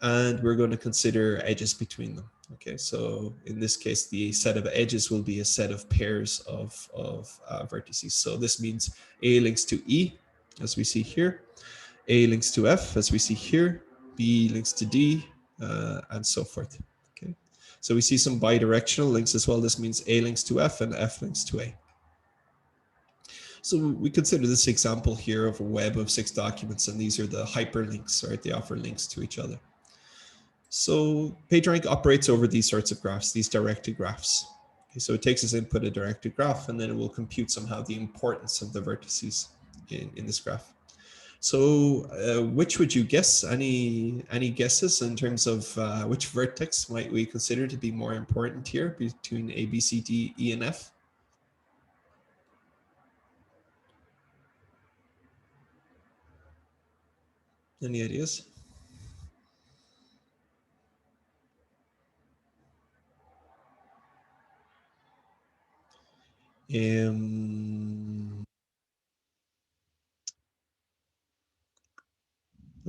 And we're going to consider edges between them. Okay, so in this case, the set of edges will be a set of pairs of vertices. So this means A links to E, as we see here. A links to F, as we see here. B links to D, and so forth. Okay, so we see some bidirectional links as well. This means A links to F and F links to A. So we consider this example here of a web of 6 documents, and these are the hyperlinks, right? They offer links to each other. So PageRank operates over these sorts of graphs, these directed graphs. Okay, so it takes as input a directed graph, and then it will compute somehow the importance of the vertices in this graph. So which would you guess? Any guesses in terms of which vertex might we consider to be more important here between A, B, C, D, E, and F? Any ideas?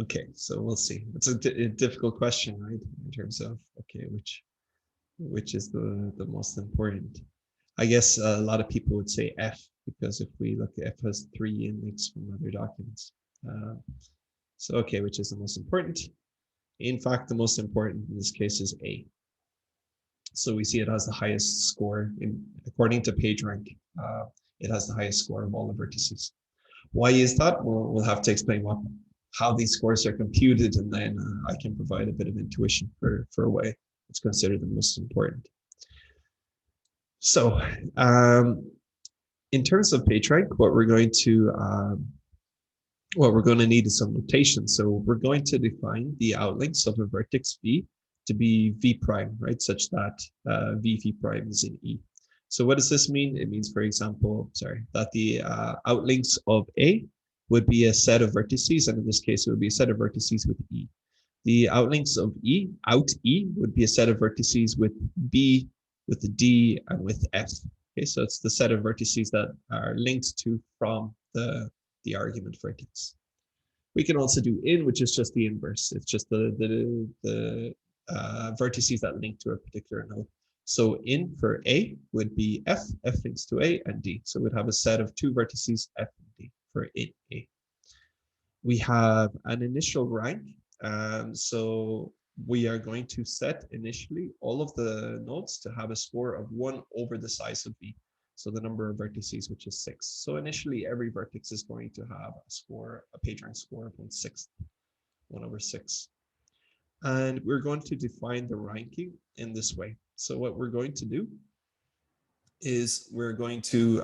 Okay, so we'll see. It's a difficult question, right? In terms of, okay, which is the most important. I guess a lot of people would say F, because if we look, F has 3 index from other documents. So, okay, which is the most important? In fact, the most important in this case is A. So we see it has the highest score according to PageRank. It has the highest score of all the vertices. Why is that? Well, we'll have to explain how these scores are computed, and then I can provide a bit of intuition for why it's considered the most important. So in terms of PageRank, what we're going to need is some notation. So we're going to define the outlinks of a vertex V to be V prime, right? Such that V prime is in E. So what does this mean? It means, for example, that the outlinks of A would be a set of vertices, and in this case, it would be a set of vertices with E. The outlinks of E, out E, would be a set of vertices with B, with the D, and with F. Okay, so it's the set of vertices that are linked to from the argument vertex. We can also do in, which is just the inverse. It's just the vertices that link to a particular node. So in for A would be F links to A, and D. So we'd have a set of 2 vertices, F and D, for in A. We have an initial rank. So we are going to set initially all of the nodes to have a score of 1 over the size of V. So the number of vertices, which is 6. So initially, every vertex is going to have a score, a PageRank score of 1/6, 1 over 6. And we're going to define the ranking in this way. So what we're going to do is we're going to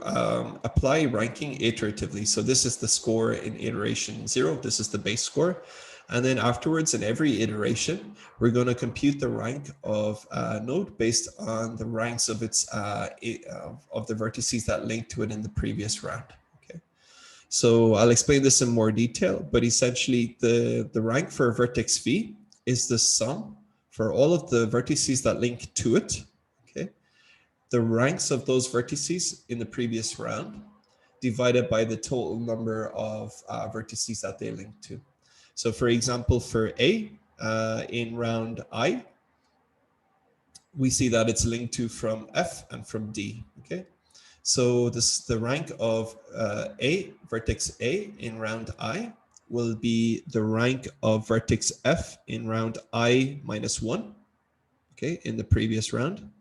apply ranking iteratively. So this is the score in iteration 0. This is the base score. And then afterwards, in every iteration, we're going to compute the rank of a node based on the ranks of its of the vertices that link to it in the previous round. Okay, so I'll explain this in more detail, but essentially the rank for vertex V is the sum for all of the vertices that link to it. Okay, the ranks of those vertices in the previous round divided by the total number of vertices that they link to. So for example, for A, in round I, we see that it's linked to from F and from D, okay? So this, the rank of A, vertex A in round I will be the rank of vertex F in round I minus 1, okay, in the previous round,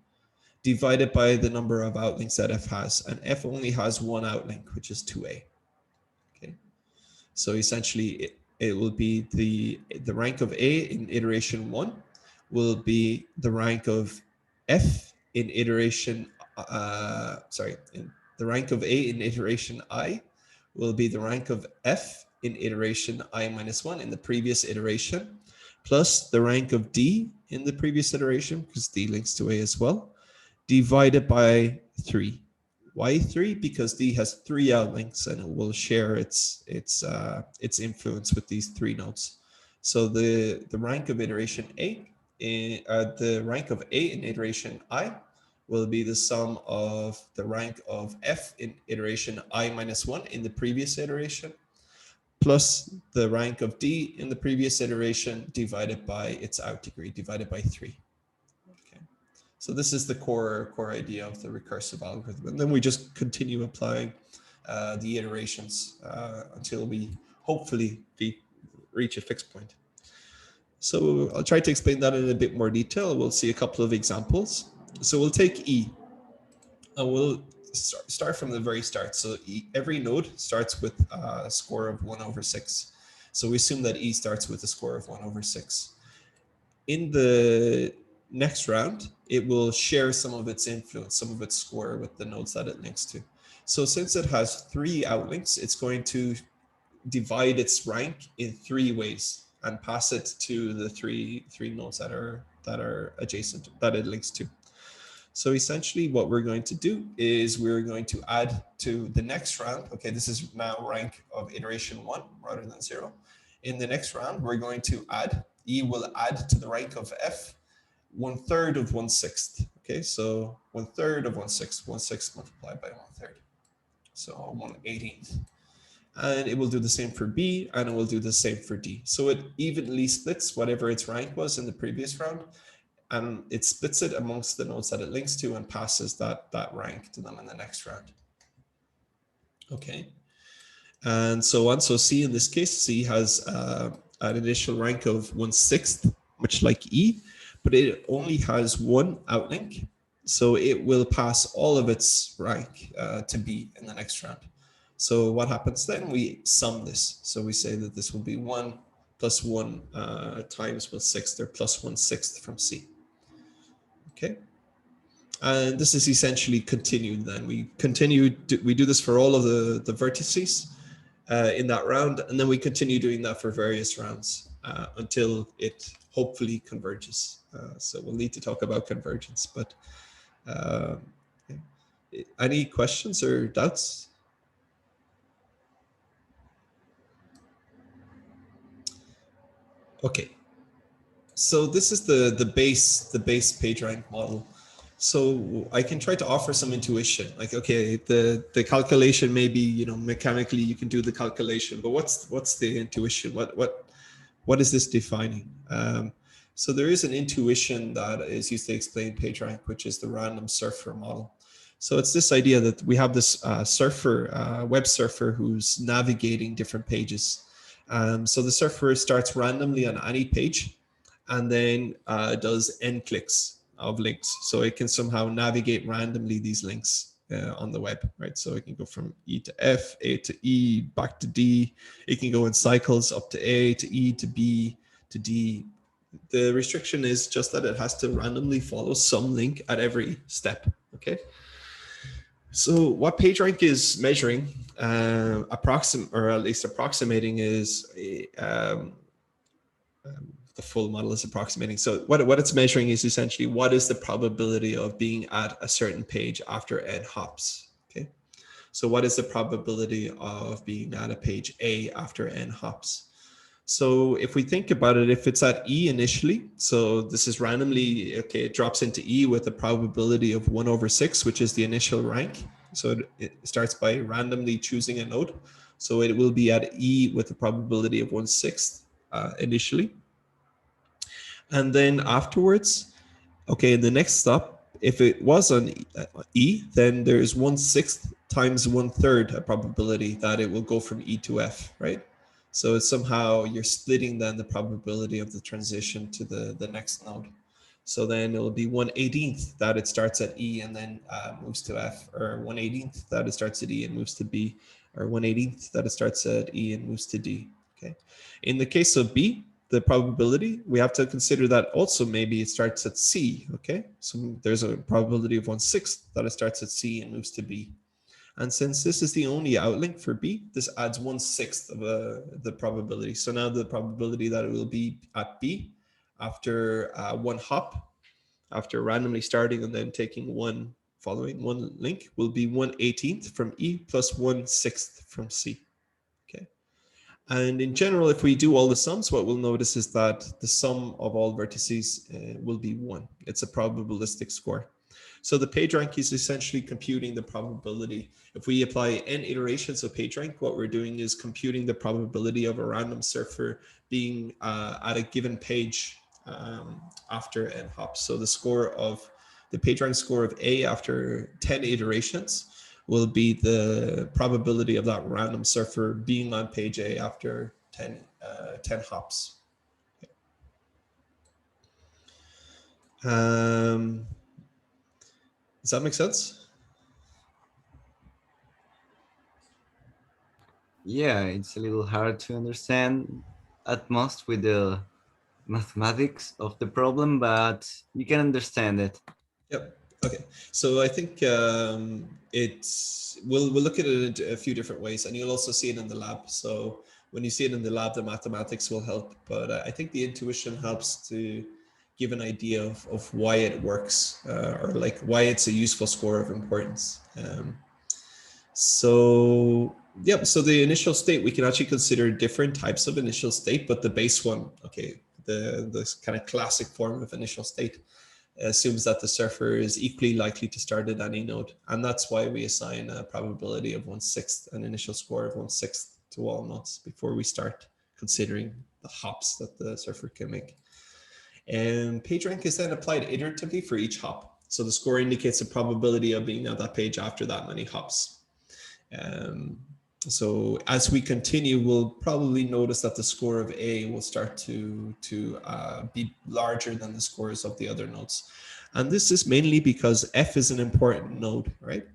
divided by the number of outlinks that F has. And F only has 1 outlink, which is 2A, okay? So essentially, it will be the rank of A in iteration 1 will be the rank of F in iteration, the rank of A in iteration I will be the rank of F in iteration I minus 1 in the previous iteration, plus the rank of D in the previous iteration, because D links to A as well, divided by 3. Why 3? Because D has 3 outlinks and it will share its influence with these 3 nodes. So the rank of iteration A, the rank of A in iteration I will be the sum of the rank of F in iteration I minus 1 in the previous iteration, plus the rank of D in the previous iteration divided by its out degree, divided by 3. So this is the core idea of the recursive algorithm. And then we just continue applying the iterations until we hopefully reach a fixed point. So I'll try to explain that in a bit more detail. We'll see a couple of examples. So we'll take E, and we'll start from the very start. So every node starts with a score of 1 over 6. So we assume that E starts with a score of 1 over 6. In the next round, it will share some of its influence, some of its score with the nodes that it links to. So since it has 3 outlinks, it's going to divide its rank in 3 ways and pass it to the three nodes that are adjacent, that it links to. So essentially what we're going to do is we're going to add to the next round. Okay, this is now rank of iteration 1 rather than 0. In the next round, we're going to add, E will add to the rank of F 1/3 of 1/6. Okay, so 1/3 of 1/6, 1/6 multiplied by 1/3. So 1/18. and it will do the same for B, and it will do the same for D. So it evenly splits whatever its rank was in the previous round, and it splits it amongst the nodes that it links to and passes that rank to them in the next round. Okay, and so on. So C in this case, C has an initial rank of 1/6, much like E, but it only has one outlink. So it will pass all of its rank to B in the next round. So what happens then? We sum this. So we say that this will be 1 plus 1 times 1/6, or plus 1/6 from C. Okay. And this is essentially continued then. We do this for all of the vertices in that round, and then we continue doing that for various rounds until it hopefully converges. So we'll need to talk about convergence, but any questions or doubts? Okay, so this is the base PageRank model. So I can try to offer some intuition, like, okay, the calculation, maybe, you know, mechanically you can do the calculation, but what's the intuition? What is this defining? So there is an intuition that is used to explain PageRank, which is the random surfer model. So it's this idea that we have this web surfer who's navigating different pages. So the surfer starts randomly on any page and then does n clicks of links. So it can somehow navigate randomly these links on the web, right? So it can go from E to F, A to E, back to D. It can go in cycles up to A, to E, to B, to D. The restriction is just that it has to randomly follow some link at every step, okay? So what PageRank is measuring, or at least approximating, is the full model is approximating. So what it's measuring is essentially what is the probability of being at a certain page after n hops. Okay, so what is the probability of being at a page A after n hops? So if we think about it, if it's at E initially, so this is randomly, okay, it drops into E with a probability of 1/6, which is the initial rank. So it starts by randomly choosing a node. So it will be at E with a probability of 1/6 initially. And then afterwards, okay, in the next stop, if it was on E, then there's 1/6 times 1/3 a probability that it will go from E to F, right? So it's somehow you're splitting then the probability of the transition to the next node. So then it'll be 1/18 that it starts at E and then moves to F, or 1/18 that it starts at E and moves to B, or 1/18 that it starts at E and moves to D. Okay. In the case of B, the probability, we have to consider that also maybe it starts at C. Okay. So there's a probability of 1/6 that it starts at C and moves to B. And since this is the only outlink for B, this adds 1/6 of the probability. So now the probability that it will be at B after one hop, after randomly starting and then taking following one link, will be 1/18 from E plus 1/6 from C. Okay. And in general, if we do all the sums, what we'll notice is that the sum of all vertices will be 1. It's a probabilistic score. So the PageRank is essentially computing the probability. If we apply n iterations of PageRank, what we're doing is computing the probability of a random surfer being at a given page after n hops. So the PageRank score of A after 10 iterations will be the probability of that random surfer being on page A after 10 hops. Does that make sense? Yeah, it's a little hard to understand at most with the mathematics of the problem, but you can understand it. Yep. Okay. So I think we'll look at it in a few different ways, and you'll also see it in the lab. So when you see it in the lab, the mathematics will help, but I think the intuition helps to give an idea of why it works, or like why it's a useful score of importance. So the initial state, we can actually consider different types of initial state, but the base one, okay, the kind of classic form of initial state assumes that the surfer is equally likely to start at any node. And that's why we assign a probability of 1/6, an initial score of 1/6 all nodes before we start considering the hops that the surfer can make. And PageRank is then applied iteratively for each hop. So the score indicates the probability of being on that page after that many hops. So as we continue, we'll probably notice that the score of A will start to be larger than the scores of the other nodes. And this is mainly because F is an important node, right?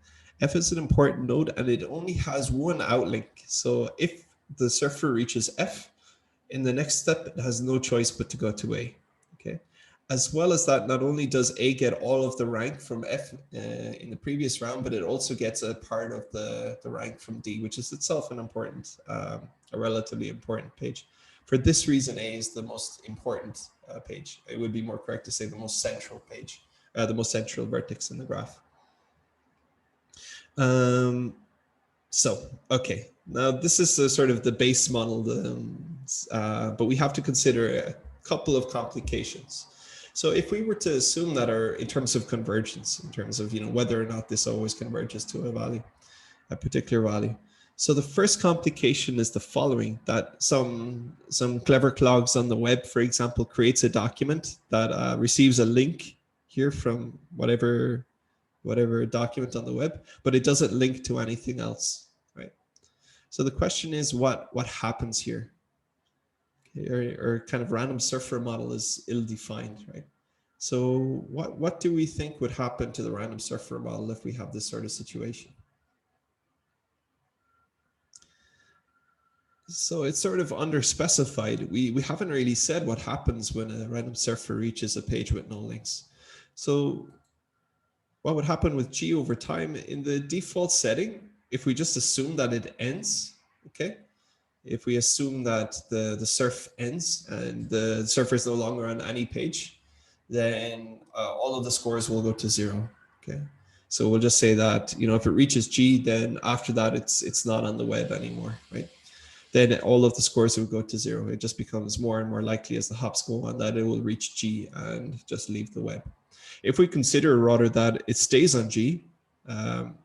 F is an important node and it only has one outlink. So if the surfer reaches F, in the next step, it has no choice but to go to A, okay? As well as that, not only does A get all of the rank from F in the previous round, but it also gets a part of the rank from D, which is itself an important, a relatively important page. For this reason, A is the most important page. It would be more correct to say the most central page, the most central vertex in the graph. So, okay, now this is sort of the base model, but we have to consider a couple of complications. So if we were to assume that in terms of convergence, in terms of whether or not this always converges to a value, a particular value. So the first complication is the following: that some clever clogs on the web, for example, creates a document that receives a link here from whatever document on the web, but it doesn't link to anything else, right? So the question is, what happens here? Okay, or kind of random surfer model is ill-defined, right? So what do we think would happen to the random surfer model if we have this sort of situation? So it's sort of underspecified. We haven't really said what happens when a random surfer reaches a page with no links. So what would happen with G over time in the default setting, if we just assume that it ends, okay? If we assume that the surf ends and the surfer is no longer on any page, then all of the scores will go to 0, okay? So we'll just say that, if it reaches G, then after that, it's not on the web anymore, right? Then all of the scores will go to 0. It just becomes more and more likely as the hops go on that it will reach G and just leave the web. If we consider rather that it stays on G,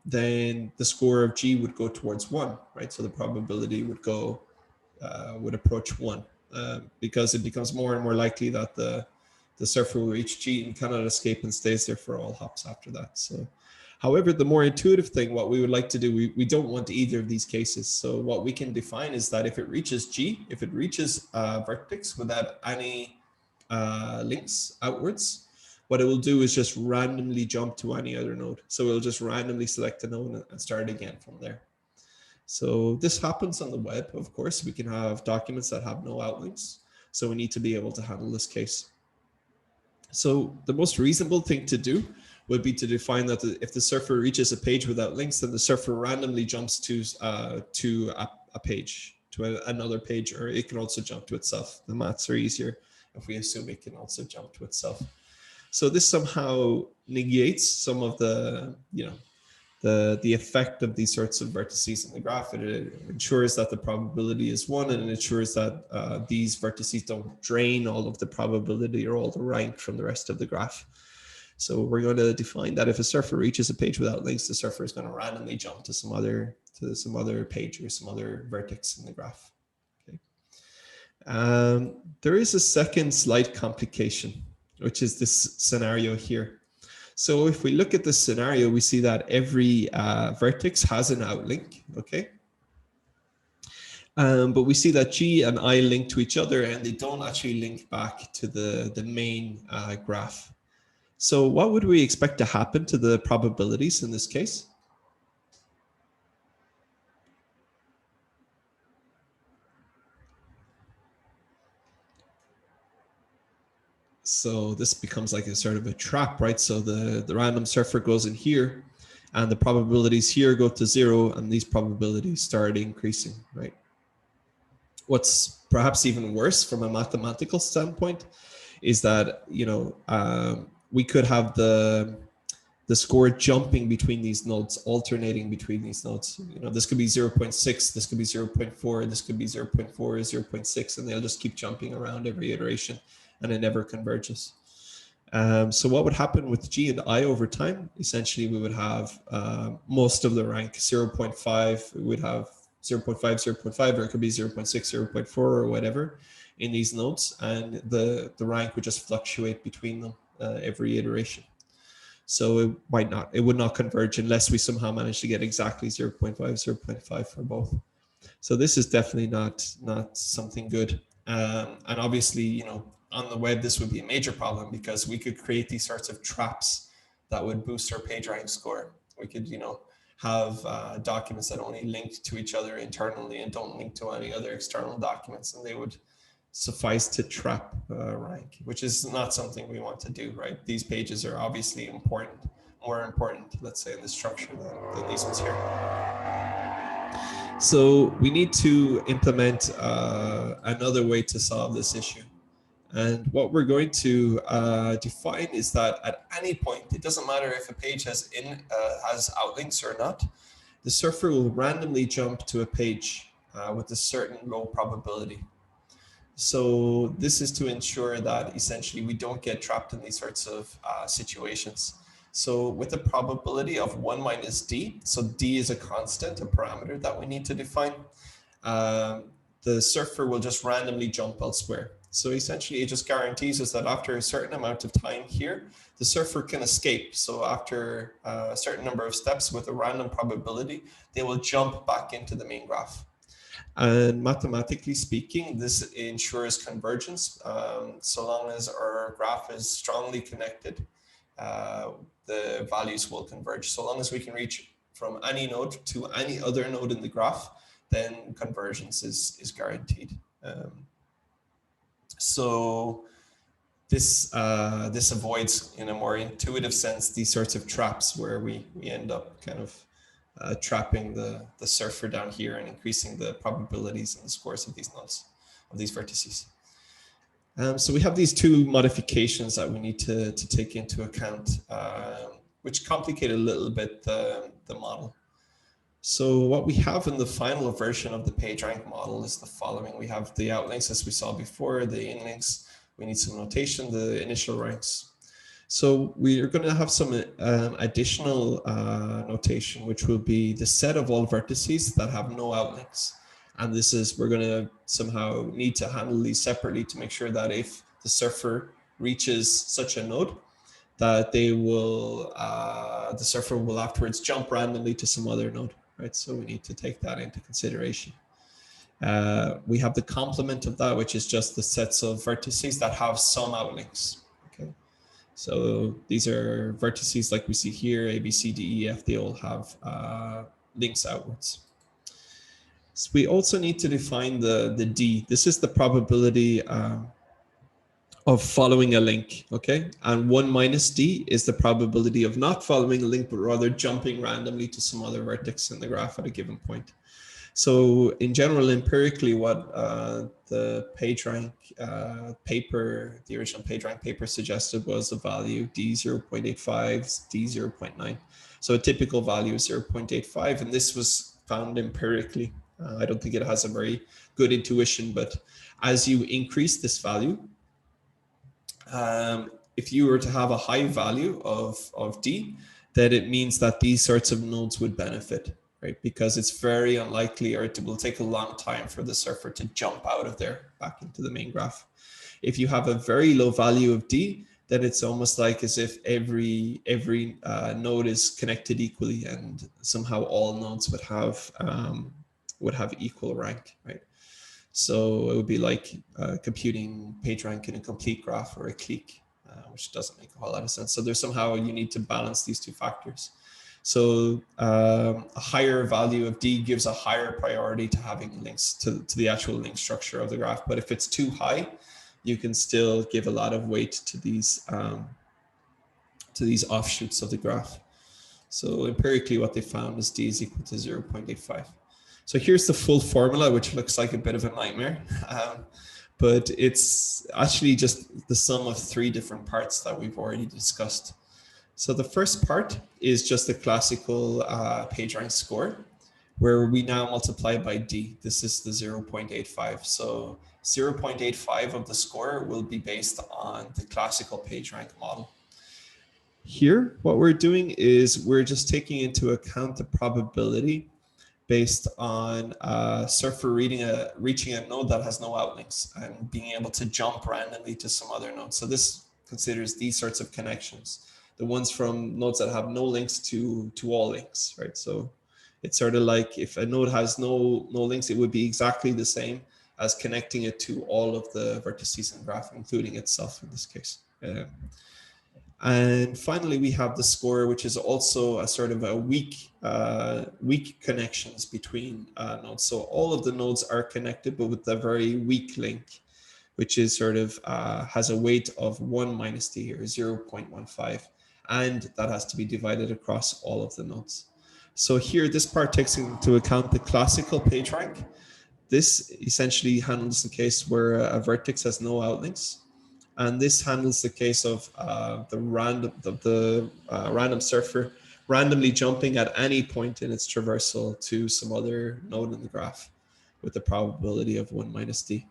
then the score of G would go towards 1, right? So the probability would go, would approach 1, because it becomes more and more likely that the surfer will reach G and cannot escape and stays there for all hops after that. So, however, the more intuitive thing, what we would like to do, we don't want either of these cases. So what we can define is that if it reaches G, if it reaches vertex without any links outwards, what it will do is just randomly jump to any other node. So it'll just randomly select a node and start again from there. So this happens on the web, of course. We can have documents that have no outlinks. So we need to be able to handle this case. So the most reasonable thing to do would be to define that if the surfer reaches a page without links, then the surfer randomly jumps to a page, to another page, or it can also jump to itself. The maths are easier if we assume it can also jump to itself. So this somehow negates some of the, the effect of these sorts of vertices in the graph. It ensures that the probability is 1, and it ensures that these vertices don't drain all of the probability or all the rank from the rest of the graph. So we're going to define that if a surfer reaches a page without links, the surfer is going to randomly jump to some other page or some other vertex in the graph. Okay. There is a second slight complication, which is this scenario here. So if we look at this scenario, we see that every vertex has an outlink, okay? But we see that G and I link to each other and they don't actually link back to the main graph. So what would we expect to happen to the probabilities in this case? So this becomes like a sort of a trap, right? So the random surfer goes in here and the probabilities here go to 0 and these probabilities start increasing, right? What's perhaps even worse from a mathematical standpoint is that, we could have the score jumping between these nodes, alternating between these nodes. This could be 0.6, this could be 0.4, this could be 0.4, 0.6, and they'll just keep jumping around every iteration and it never converges. So what would happen with G and I over time? Essentially, we would have most of the rank 0.5, we would have 0.5, 0.5, or it could be 0.6, 0.4, or whatever in these nodes, and the rank would just fluctuate between them every iteration. So it would not converge unless we somehow manage to get exactly 0.5, 0.5 for both. So this is definitely not something good. And obviously, you know, on the web, this would be a major problem because we could create these sorts of traps that would boost our PageRank score. We could, you know, have documents that only link to each other internally and don't link to any other external documents, and they would suffice to trap rank, which is not something we want to do, right? These pages are obviously important, more important, let's say, in the structure than these ones here. So we need to implement another way to solve this issue. And what we're going to define is that at any point, it doesn't matter if a page has outlinks or not, the surfer will randomly jump to a page with a certain low probability. So this is to ensure that essentially we don't get trapped in these sorts of situations. So with a probability of 1 minus d, so d is a constant, a parameter that we need to define, the surfer will just randomly jump elsewhere. So essentially it just guarantees us that after a certain amount of time here, the surfer can escape. So after a certain number of steps with a random probability, they will jump back into the main graph. And mathematically speaking, this ensures convergence. So long as our graph is strongly connected, the values will converge. So long as we can reach from any node to any other node in the graph, then convergence is guaranteed. So this avoids, in a more intuitive sense, these sorts of traps where we end up kind of trapping the surfer down here and increasing the probabilities and the scores of these nodes, of these vertices. So we have these two modifications that we need to take into account, which complicate a little bit the model. So what we have in the final version of the PageRank model is the following. We have the outlinks as we saw before, the inlinks, we need some notation, the initial ranks. So we are going to have some additional notation, which will be the set of all vertices that have no outlinks. And this is, we're going to somehow need to handle these separately to make sure that if the surfer reaches such a node, that they will, the surfer will afterwards jump randomly to some other node, right? So we need to take that into consideration. We have the complement of that, which is just the sets of vertices that have some outlinks, okay? So these are vertices like we see here, A, B, C, D, E, F, they all have links outwards. So we also need to define the D. This is the probability of following a link, okay? And 1 minus D is the probability of not following a link, but rather jumping randomly to some other vertex in the graph at a given point. So in general, empirically, what the PageRank paper, the original PageRank paper suggested was a value D 0.85, D 0.9. So a typical value is 0.85, and this was found empirically. I don't think it has a very good intuition, but as you increase this value, if you were to have a high value of D, then it means that these sorts of nodes would benefit, right? Because it's very unlikely, or it will take a long time for the surfer to jump out of there back into the main graph. If you have a very low value of D, then it's almost like as if every node is connected equally, and somehow all nodes would have equal rank, right? So it would be like computing PageRank in a complete graph or a clique, which doesn't make a whole lot of sense. So there's somehow you need to balance these two factors. So a higher value of D gives a higher priority to having links to the actual link structure of the graph. But if it's too high, you can still give a lot of weight to these offshoots of the graph. So empirically, what they found is D is equal to 0.85. So here's the full formula, which looks like a bit of a nightmare, but it's actually just the sum of 3 different parts that we've already discussed. So the first part is just the classical PageRank score, where we now multiply by D. This is the 0.85. So 0.85 of the score will be based on the classical PageRank model. Here, what we're doing is we're just taking into account the probability based on surfer reaching a node that has no outlinks and being able to jump randomly to some other node. So this considers these sorts of connections, the ones from nodes that have no links to all links, right? So it's sort of like if a node has no links, it would be exactly the same as connecting it to all of the vertices in the graph, including itself in this case. And finally, we have the score, which is also a sort of a weak connections between nodes. So all of the nodes are connected, but with a very weak link, which is sort of has a weight of 1 minus t here, 0.15. And that has to be divided across all of the nodes. So here, this part takes into account the classical PageRank. This essentially handles the case where a vertex has no outlinks. And this handles the case of the random surfer randomly jumping at any point in its traversal to some other node in the graph with the probability of 1 minus d.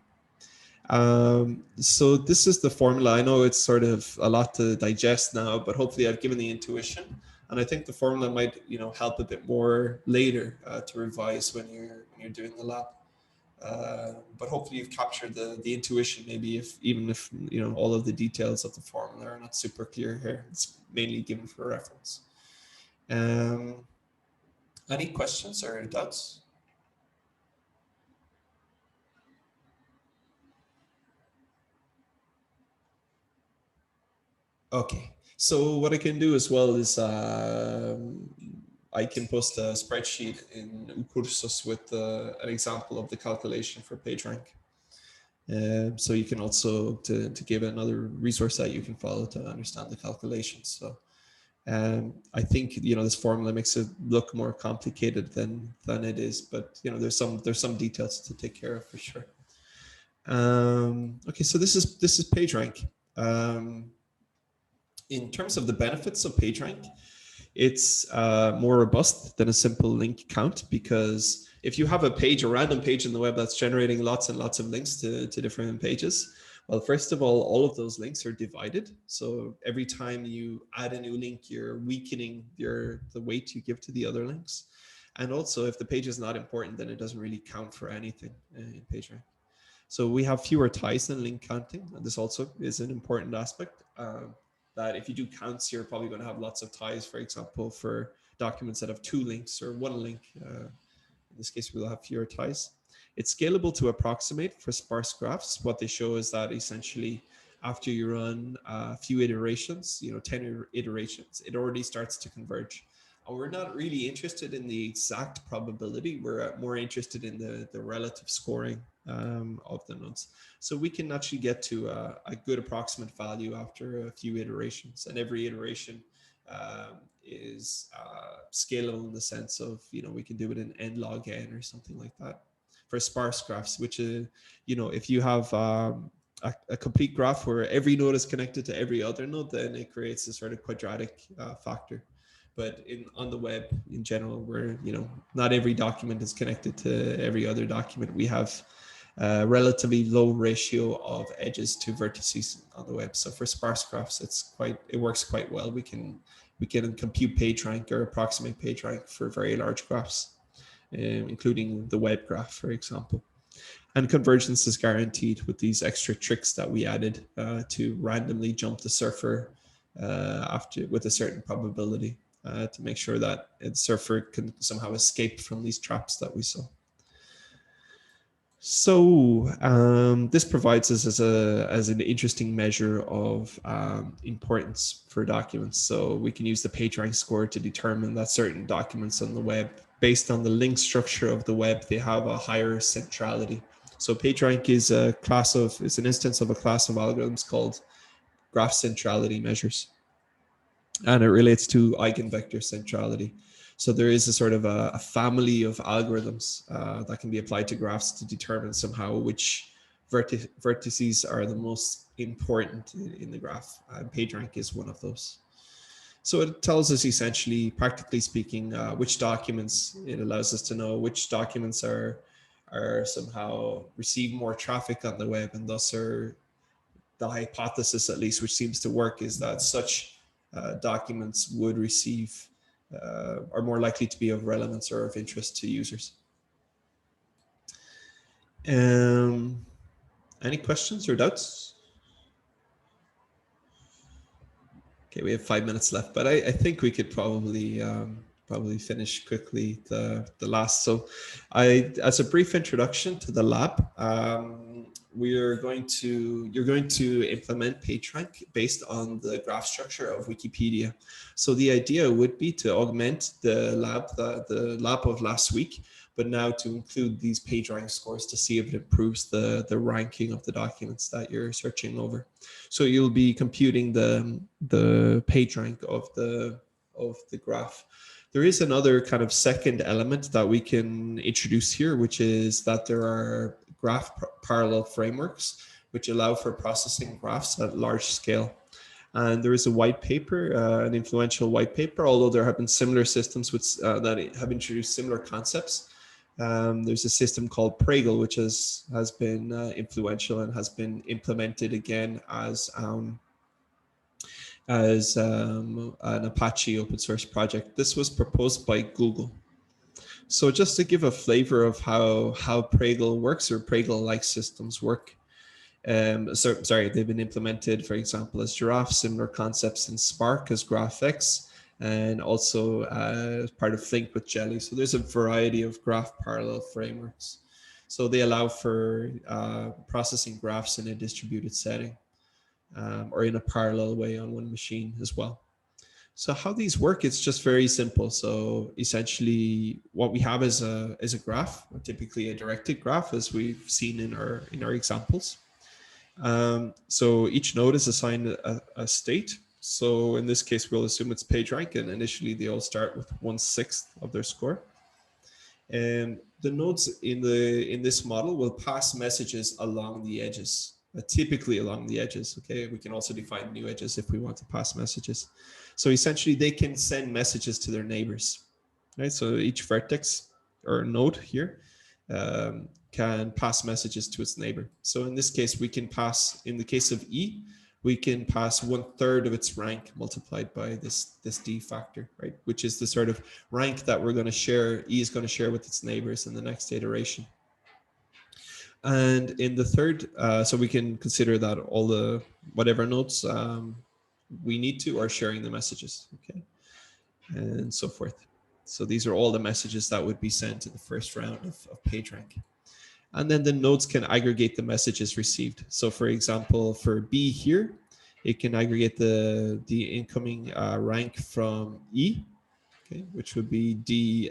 So this is the formula. I know it's sort of a lot to digest now, but hopefully I've given the intuition. And I think the formula might, help a bit more later to revise when you're doing the lab. But hopefully you've captured the intuition, maybe even if all of the details of the formula are not super clear here. It's mainly given for reference. Any questions or doubts? Okay, so what I can do as well is I can post a spreadsheet in Cursos with an example of the calculation for PageRank. So you can also to give another resource that you can follow to understand the calculations. So I think this formula makes it look more complicated than it is, but there's some details to take care of for sure. Okay, so this is PageRank. In terms of the benefits of PageRank, it's more robust than a simple link count, because if you have a random page in the web that's generating lots and lots of links to different pages, well, first of all of those links are divided. So every time you add a new link, you're weakening the weight you give to the other links. And also, if the page is not important, then it doesn't really count for anything in PageRank. So we have fewer ties than link counting. And this also is an important aspect. That if you do counts, you're probably going to have lots of ties, for example, for documents that have 2 links or 1 link. In this case, we'll have fewer ties. It's scalable to approximate for sparse graphs. What they show is that essentially after you run a few iterations, 10 iterations, it already starts to converge. And we're not really interested in the exact probability. We're more interested in the relative scoring of the nodes. So we can actually get to a good approximate value after a few iterations, and every iteration is scalable in the sense of, we can do it in n log n or something like that for sparse graphs, which is, if you have a complete graph where every node is connected to every other node, then it creates a sort of quadratic factor. But on the web in general, where not every document is connected to every other document, we have a relatively low ratio of edges to vertices on the web. So for sparse graphs, it works quite well. We can compute PageRank or approximate PageRank for very large graphs, including the web graph, for example. And convergence is guaranteed with these extra tricks that we added to randomly jump the surfer with a certain probability. To make sure that the surfer can somehow escape from these traps that we saw. So this provides us as an interesting measure of importance for documents. So we can use the PageRank score to determine that certain documents on the web, based on the link structure of the web, they have a higher centrality. So PageRank is an instance of a class of algorithms called graph centrality measures. And it relates to eigenvector centrality. So there is a sort of a family of algorithms that can be applied to graphs to determine somehow which vertices are the most important in the graph. PageRank is one of those. So it tells us essentially, practically speaking, which documents, it allows us to know which documents are somehow receive more traffic on the web, and thus are the hypothesis, at least, which seems to work, is that such documents would receive are more likely to be of relevance or of interest to users. Any questions or doubts? Okay, we have 5 minutes left, but I think we could probably finish quickly the last. So as a brief introduction to the lab, you're going to implement PageRank based on the graph structure of Wikipedia. So the idea would be to augment the lab of last week, but now to include these PageRank scores to see if it improves the ranking of the documents that you're searching over. So you'll be computing the PageRank of the graph. There is another kind of second element that we can introduce here, which is that there are graph parallel frameworks which allow for processing graphs at large scale. And there is a white paper, an influential white paper, although there have been similar systems that have introduced similar concepts. There's a system called Pregal, which has been influential and has been implemented again as an Apache open source project. This was proposed by Google. So just to give a flavor of how Pregal works, or Pregal-like systems work. They've been implemented, for example, as Giraffe, similar concepts in Spark as GraphX, and also as part of Flink with Jelly. So there's a variety of graph parallel frameworks. So they allow for processing graphs in a distributed setting, or in a parallel way on one machine as well. So how these work, it's just very simple. So essentially what we have is a graph, typically a directed graph, as we've seen in our examples. So each node is assigned a state. So in this case, we'll assume it's PageRank, and initially they all start with 1/6 of their score. And the nodes in this model will pass messages along the edges, typically along the edges. Okay, we can also define new edges if we want to pass messages. So essentially, they can send messages to their neighbors, right? So each vertex or node here can pass messages to its neighbor. So in this case, we can pass, in the case of E, we can pass 1/3 of its rank multiplied by this D factor, right? Which is the sort of rank that we're going to share, E is going to share with its neighbors in the next iteration. And in the third, so we can consider that all the whatever nodes we need to are sharing the messages, okay? And so forth. So these are all the messages that would be sent in the first round of PageRank. And then the nodes can aggregate the messages received. So for example, for B here, it can aggregate the incoming rank from E, okay, which would be D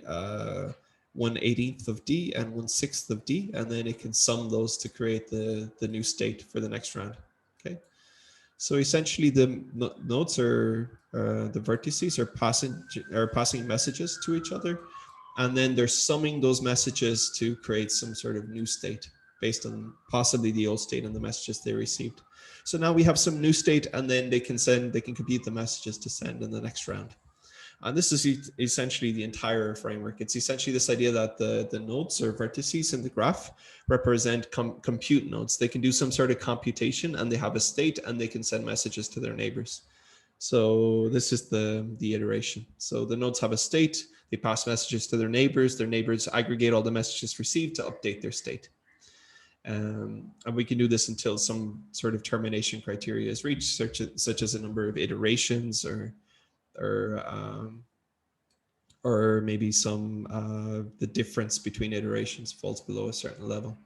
1/18 of D and 1/6 of D, and then it can sum those to create the new state for the next round. Okay, so essentially the nodes are the vertices are passing messages to each other, and then they're summing those messages to create some sort of new state based on possibly the old state and the messages they received. So now we have some new state, and then they can compute the messages to send in the next round. And this is essentially the entire framework. It's essentially this idea that the nodes or vertices in the graph represent compute nodes. They can do some sort of computation, and they have a state, and they can send messages to their neighbors. So this is the iteration. So the nodes have a state, they pass messages to their neighbors aggregate all the messages received to update their state. And we can do this until some sort of termination criteria is reached, such as a number of iterations or maybe the difference between iterations falls below a certain level.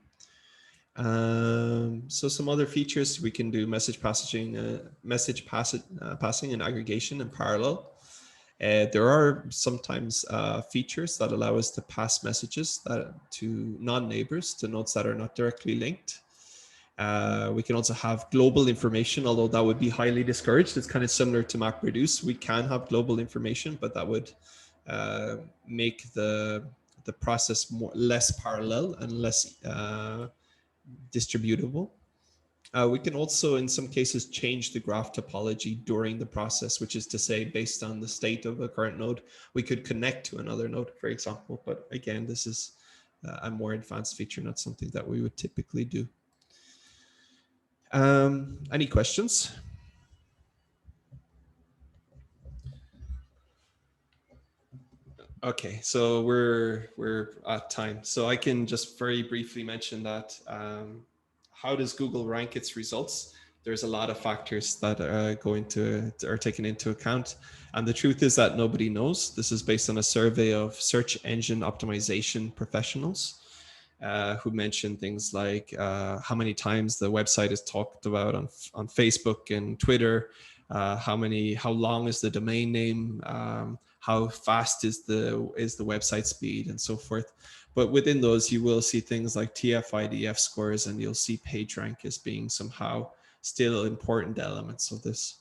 So some other features, we can do message passing and aggregation in parallel. There are sometimes features that allow us to pass messages to non-neighbors, to nodes that are not directly linked. We can also have global information, although that would be highly discouraged. It's kind of similar to MapReduce. We can have global information, but that would make the process less parallel and less distributable. We can also, in some cases, change the graph topology during the process, which is to say, based on the state of a current node, we could connect to another node, for example. But again, this is a more advanced feature, not something that we would typically do. Any questions? Okay, so we're at time. So I can just very briefly mention that how does Google rank its results? There's a lot of factors that are taken into account, and the truth is that nobody knows. This is based on a survey of search engine optimization professionals who mentioned things like how many times the website is talked about on Facebook and Twitter, how long is the domain name, how fast is the website speed, and so forth. But within those, you will see things like TF-IDF scores, and you'll see PageRank as being somehow still important elements of this,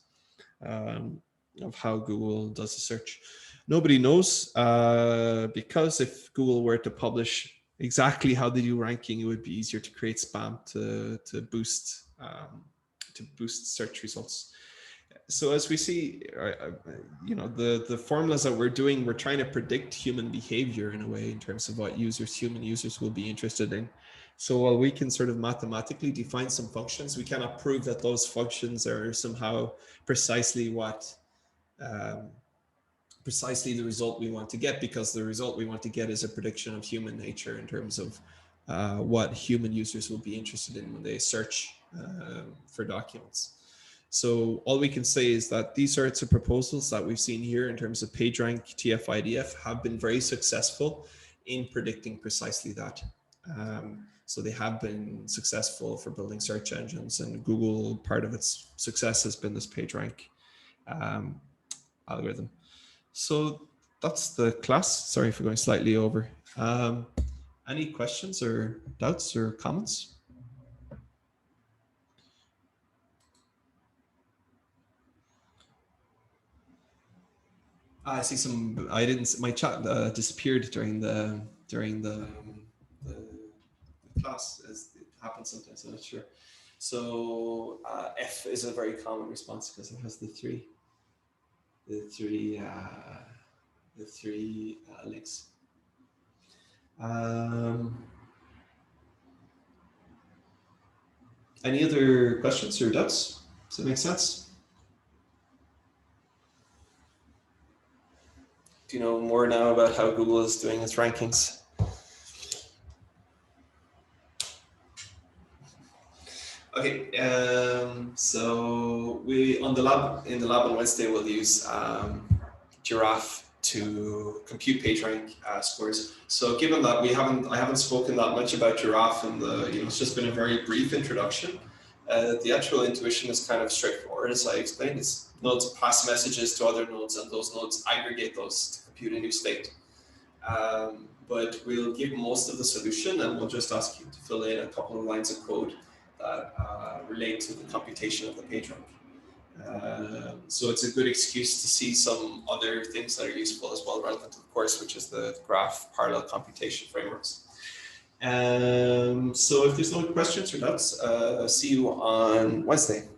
of how Google does a search. Nobody knows, because if Google were to publish exactly how they do ranking, it would be easier to create spam to boost search results. So as we see, the formulas that we're doing, we're trying to predict human behavior in a way in terms of what human users will be interested in. So while we can sort of mathematically define some functions, we cannot prove that those functions are somehow precisely precisely the result we want to get, because the result we want to get is a prediction of human nature in terms of what human users will be interested in when they search for documents. So all we can say is that these sorts of proposals that we've seen here in terms of PageRank, TF-IDF have been very successful in predicting precisely that. So they have been successful for building search engines, and Google, part of its success has been this PageRank algorithm. So that's the class. Sorry for going slightly over. Any questions or doubts or comments? I see some. I didn't. My chat disappeared during the class, as it happens sometimes. I'm not sure. So F is a very common response because it has the three links. Any other questions or doubts? Does that make sense? Do you know more now about how Google is doing its rankings? Okay, so in the lab on Wednesday we'll use Giraffe to compute PageRank scores. So given that I haven't spoken that much about Giraffe, and it's just been a very brief introduction. The actual intuition is kind of straightforward, as I explained. It's nodes pass messages to other nodes, and those nodes aggregate those to compute a new state. But we'll give most of the solution, and we'll just ask you to fill in a couple of lines of code that relate to the computation of the PageRank. So it's a good excuse to see some other things that are useful as well, relevant to the course, which is the graph parallel computation frameworks. So if there's no questions or doubts, see you on Wednesday.